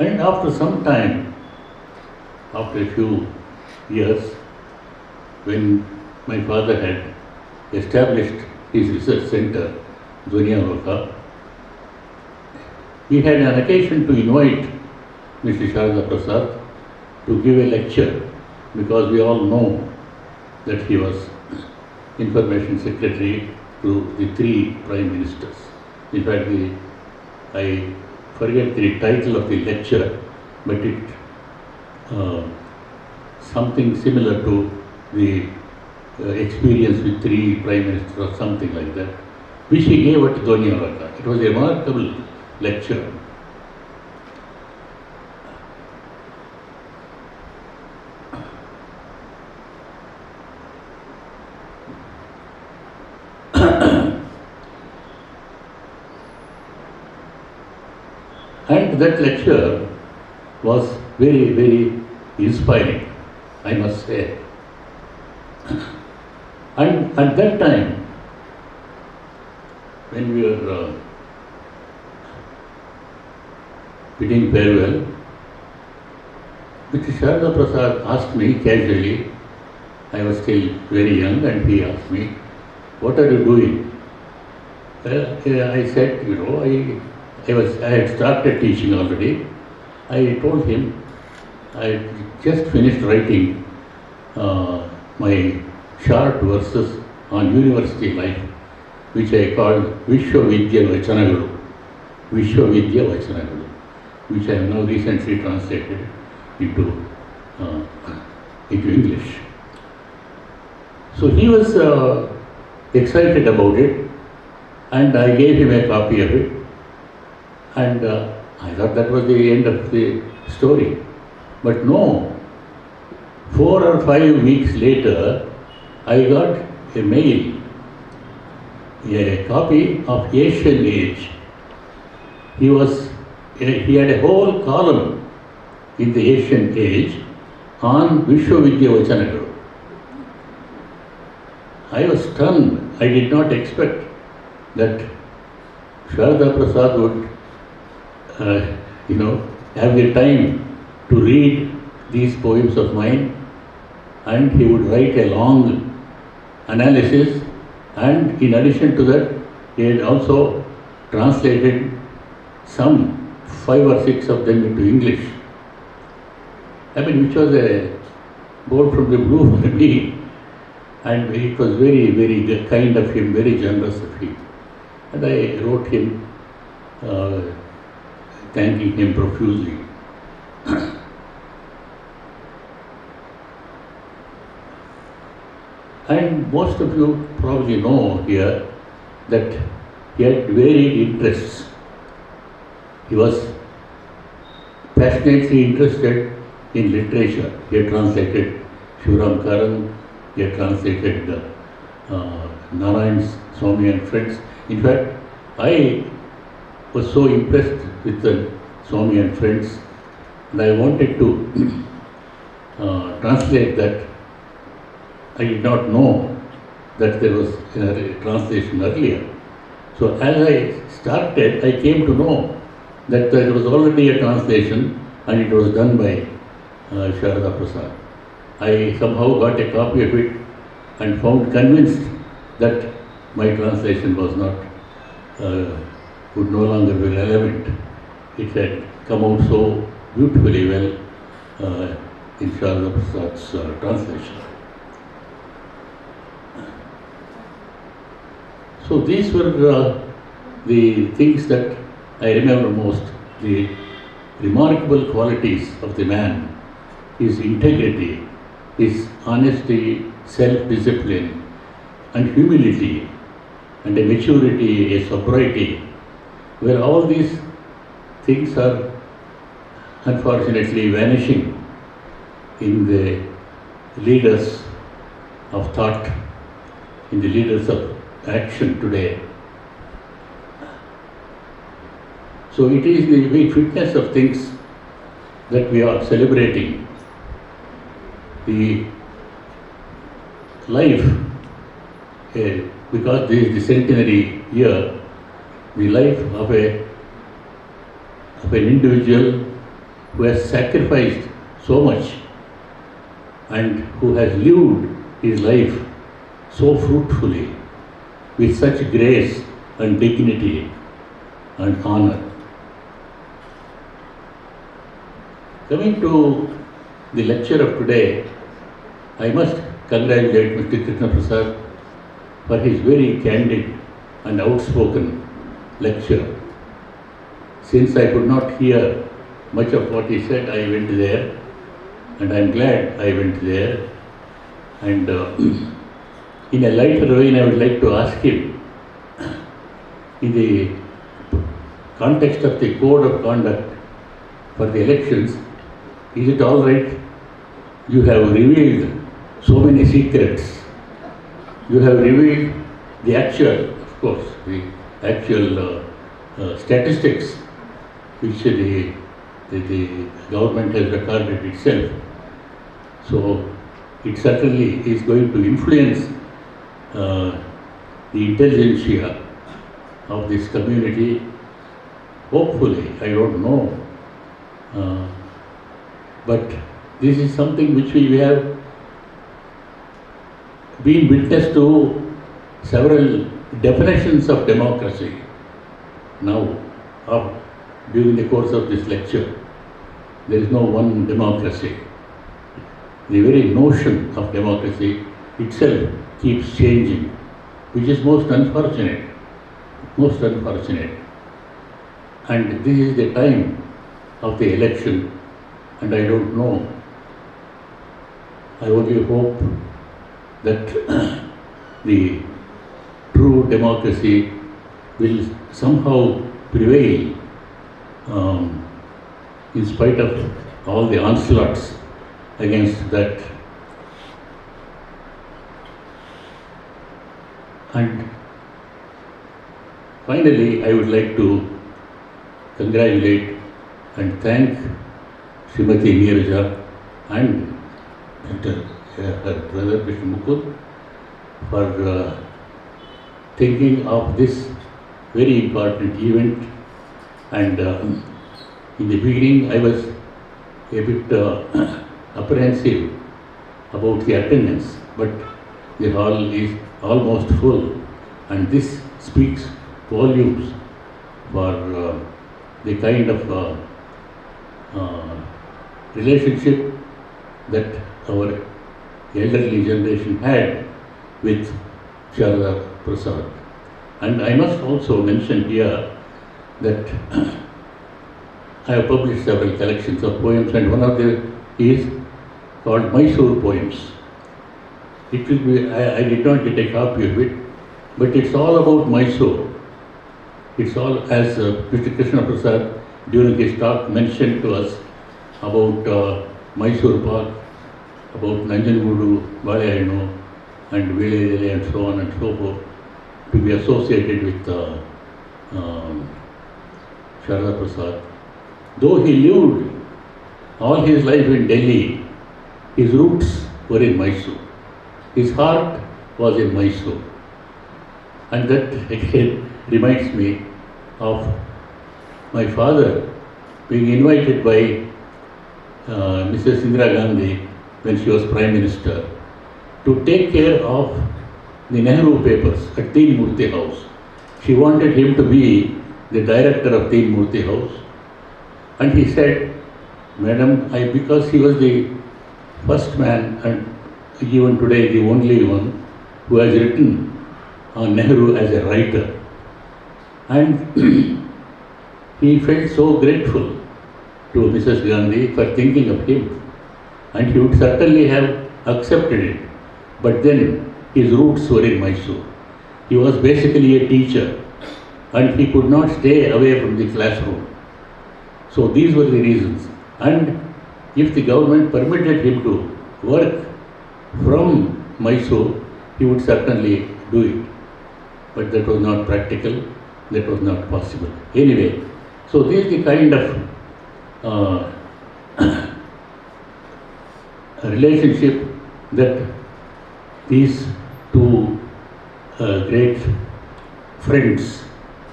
D: And after some time, after a few years, when my father had established his research center, Duniya, he had an occasion to invite Mr. Sharada Prasad to give a lecture, because we all know that he was Information Secretary to the 3 Prime Ministers. In fact, I forget the title of the lecture, but it something similar to the experience with 3 Prime Ministers or something like that, which he gave at Doniya. It was a remarkable lecture. And that lecture was very inspiring, I must say. And at that time, when we were bidding farewell, Mr. Sharada Prasad asked me casually, I was still very young, and he asked me, "What are you doing?" I said, I had started teaching already. I told him I had just finished writing my short verses on university life, which I called Vishwavidya Vachanagalu, which I have now recently translated into English. So he was excited about it, and I gave him a copy of it. And I thought that was the end of the story. But no, 4 or 5 weeks later, I got a mail, a copy of Asian Age. He had a whole column in the Asian Age on Vishwavidya Vachanagalu. I was stunned. I did not expect that Sharada Prasad would have the time to read these poems of mine, and he would write a long analysis, and in addition to that, he had also translated some 5 or 6 of them into English. Which was a bolt from the blue for me, and it was very kind of him, very generous of him. And I wrote him thanking him profusely. And most of you probably know here that he had varied interests. He was passionately interested in literature. He had translated Shivram Karan, he had translated Narayan Swami and Friends. In fact, I was so impressed with the Swami and Friends and I wanted to translate that. I did not know that there was a translation earlier. So as I started, I came to know that there was already a translation and it was done by Sharada Prasad. I somehow got a copy of it and found convinced that my translation was not, would no longer be relevant. It had come out so beautifully well in Sharada Prasad's translation. So these were the things that I remember most, the remarkable qualities of the man, his integrity, his honesty, self-discipline, and humility, and a maturity, a sobriety, where all these things are unfortunately vanishing in the leaders of thought, in the leaders of action today. So it is the very fitness of things that we are celebrating. The life, because this is the centenary year, the life of an individual who has sacrificed so much and who has lived his life so fruitfully, with such grace and dignity and honor. Coming to the lecture of today, I must congratulate Mr. Krishna Prasad for his very candid and outspoken lecture. Since I could not hear much of what he said, I went there, and I am glad I went there. And in a lighter vein, I would like to ask him, in the context of the code of conduct for the elections, is it all right? You have revealed so many secrets. You have revealed the actual, of course, the actual statistics which the government has recorded itself. So it certainly is going to influence the intelligentsia of this community. Hopefully, I don't know. But this is something which we have been witness to several definitions of democracy now, during the course of this lecture. There is no one democracy. The very notion of democracy itself keeps changing, which is most unfortunate, most unfortunate. And this is the time of the election, and I don't know. I only hope that the true democracy will somehow prevail in spite of all the onslaughts against that. And finally, I would like to congratulate and thank Srimati Neeraja and her brother Mr. Mukul for thinking of this very important event. And in the beginning, I was a bit apprehensive about the attendance, but the hall is almost full, and this speaks volumes for the kind of relationship that our elderly generation had with Sharada Prasad. And I must also mention here that I have published several collections of poems, and one of them is called Mysore Poems. It will be, I did not get a copy of it, but it's all about Mysore. It's all, as Mr. Krishna Prasad during his talk mentioned to us about Mysore Park, about Nanjangudu, Balehanu, and Veledele, and so on and so forth, to be associated with Sharada Prasad. Though he lived all his life in Delhi, his roots were in Mysore. His heart was in Mysore. And that again reminds me of my father being invited by Mrs. Indira Gandhi when she was Prime Minister to take care of the Nehru papers at Deen Murti House. She wanted him to be the director of Deen Murti House. And he said, Madam, because he was the first man and even today the only one who has written on Nehru as a writer. And he felt so grateful to Mrs. Gandhi for thinking of him. And he would certainly have accepted it. But then his roots were in Mysore. He was basically a teacher and he could not stay away from the classroom. So these were the reasons. And if the government permitted him to work from Mysore, he would certainly do it. But that was not practical, that was not possible. Anyway, so this is the kind of relationship that these two great friends,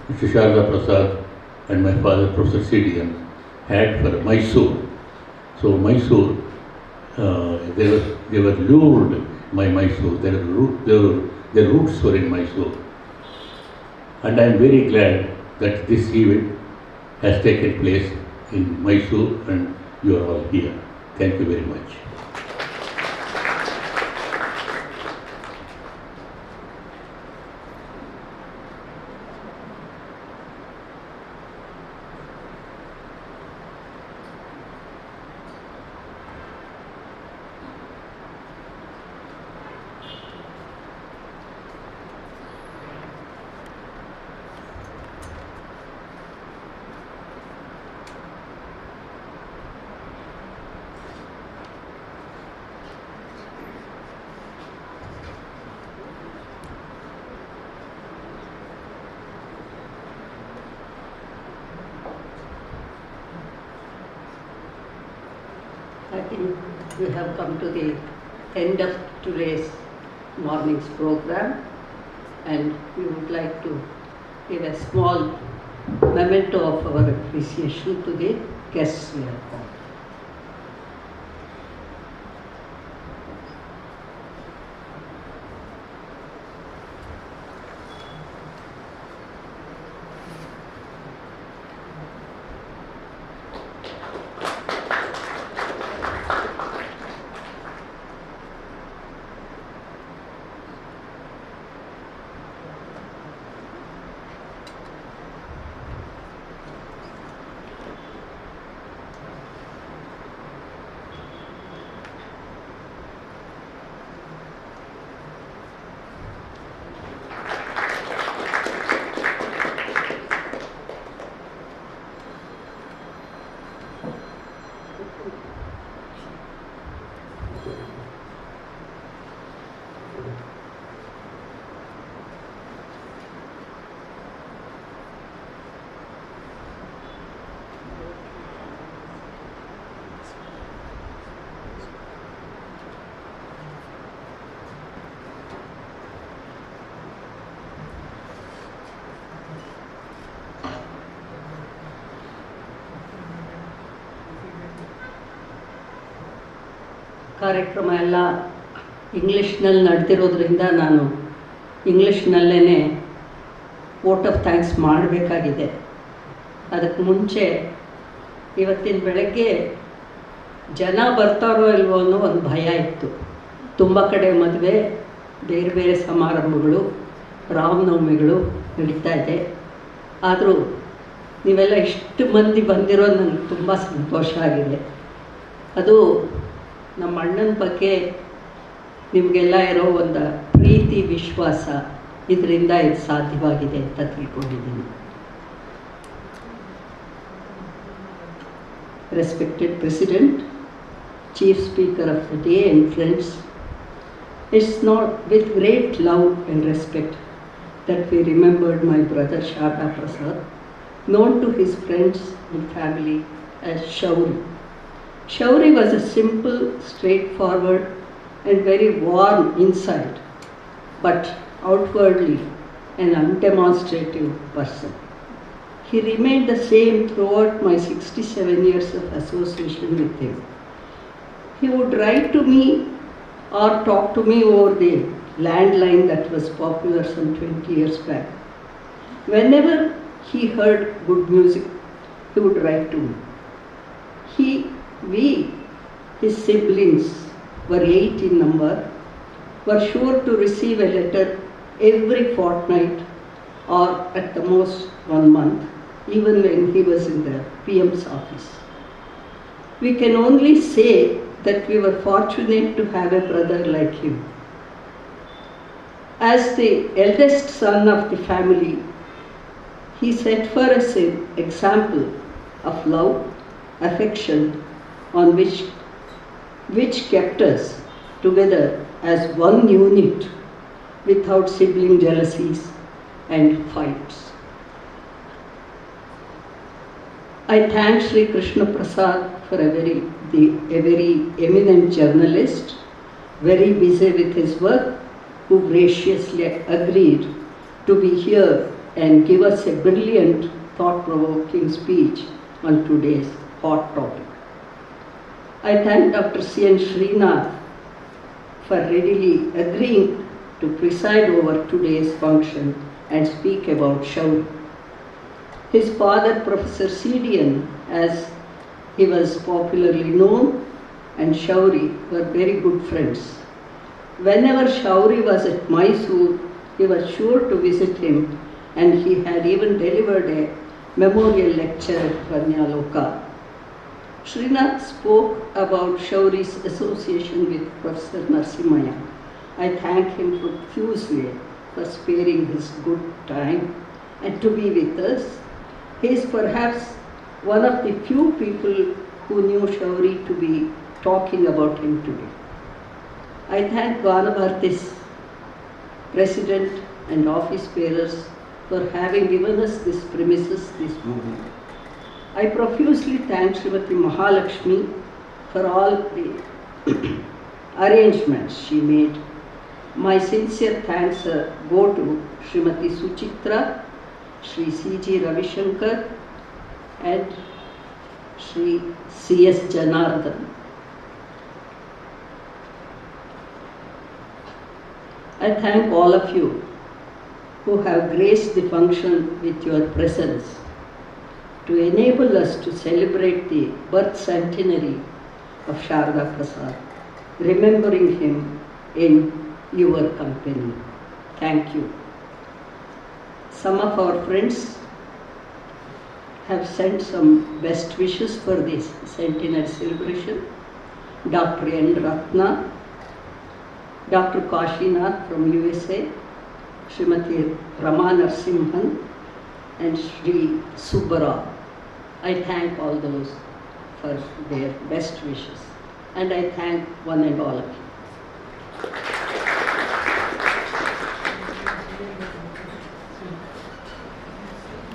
D: Mr. Sharda Prasad and my father, Professor CDM, had for Mysore. So Mysore, they were lured by Mysore. Their roots were in Mysore. And I am very glad that this event has taken place in Mysore and you are all here. Thank you very much.
E: I think we have come to the end of today's morning's program, and we would like to give a small memento of our appreciation to the guests we have called. ಕಾರ್ಯಕ್ರಮ ಎಲ್ಲ ಇಂಗ್ಲೀಷ್ನಲ್ಲಿ ನಡೆದಿರೋದ್ರಿಂದ ನಾನು ಇಂಗ್ಲೀಷ್ನಲ್ಲೇ vote of thanks ಮಾಡಬೇಕಾಗಿದೆ. ಅದಕ್ಕೆ ಮುಂಚೆ ಇವತ್ತಿನ ಬೆಳಗ್ಗೆ ಜನ ಬರ್ತಾರೋ ಇಲ್ವೋ ಅನ್ನೋ ಒಂದು ಭಯ ಇತ್ತು. ತುಂಬ ಕಡೆ ಮದುವೆ, ಬೇರೆ ಬೇರೆ ಸಮಾರಂಭಗಳು, ರಾಮನವಮಿಗಳು ನಡೀತಾ ಇದೆ. ಆದರೂ ನೀವೆಲ್ಲ ಇಷ್ಟು ಮಂದಿ ಬಂದಿರೋದು ನನಗೆ ತುಂಬ ಸಂತೋಷ ಆಗಿದೆ. ಅದು ನಮ್ಮ ಅಣ್ಣನ ಬಗ್ಗೆ ನಿಮಗೆಲ್ಲ ಇರೋ ಒಂದು ಪ್ರೀತಿ, ವಿಶ್ವಾಸ, ಇದರಿಂದ ಇದು ಸಾಧ್ಯವಾಗಿದೆ ಅಂತ ತಿಳ್ಕೊಂಡಿದ್ದೀನಿ. Respected President, Chief Speaker of the day and friends, it's not with great love and respect that we remembered my brother Sharda Prasad, known to his friends and family as Shauri. Shauri was a simple, straightforward, and very warm inside, but outwardly an undemonstrative person. He remained the same throughout my 67 years of association with him. He would write to me or talk to me over the landline that was popular some 20 years back. Whenever he heard good music, he would write to me. We, his siblings, were 8 in number, were sure to receive a letter every fortnight or at the most 1 month, even when he was in the PM's office. We can only say that we were fortunate to have a brother like him. As the eldest son of the family, he set for us an example of love, affection, on which kept us together as one unit without sibling jealousies and fights. I thank Sri Krishna Prasad for a very eminent journalist, very busy with his work, who graciously agreed to be here and give us a brilliant, thought-provoking speech on today's hot topic. I thank Dr. C.N. Srinath for readily agreeing to preside over today's function and speak about Shauri. His father, Professor Sidian, as he was popularly known, and Shauri were very good friends. Whenever Shauri was at Mysore, he was sure to visit him, and he had even delivered a memorial lecture at Panyaloka. Srinath spoke about Shauri's association with Professor Narasimhaya. I thank him profusely for sparing his good time and to be with us. He is perhaps one of the few people who knew Shauri to be talking about him today. I thank Ganabharti's president and office bearers for having given us this premises this morning. I profusely thank Srimati Mahalakshmi for all the arrangements she made. My sincere thanks go to Srimati Suchitra, Sri C.G. Ravishankar, and Sri C.S. Janardhan. I thank all of you who have graced the function with your presence to enable us to celebrate the birth centenary of Sharda Prasad, remembering him in your company. Thank you. Some of our friends have sent some best wishes for this centenary celebration. Dr. N. Ratna, Dr. Kashinath from USA, Srimati Ramana Simhan, and Sri Subbara. I thank all those for their best wishes, and I thank one and all of you.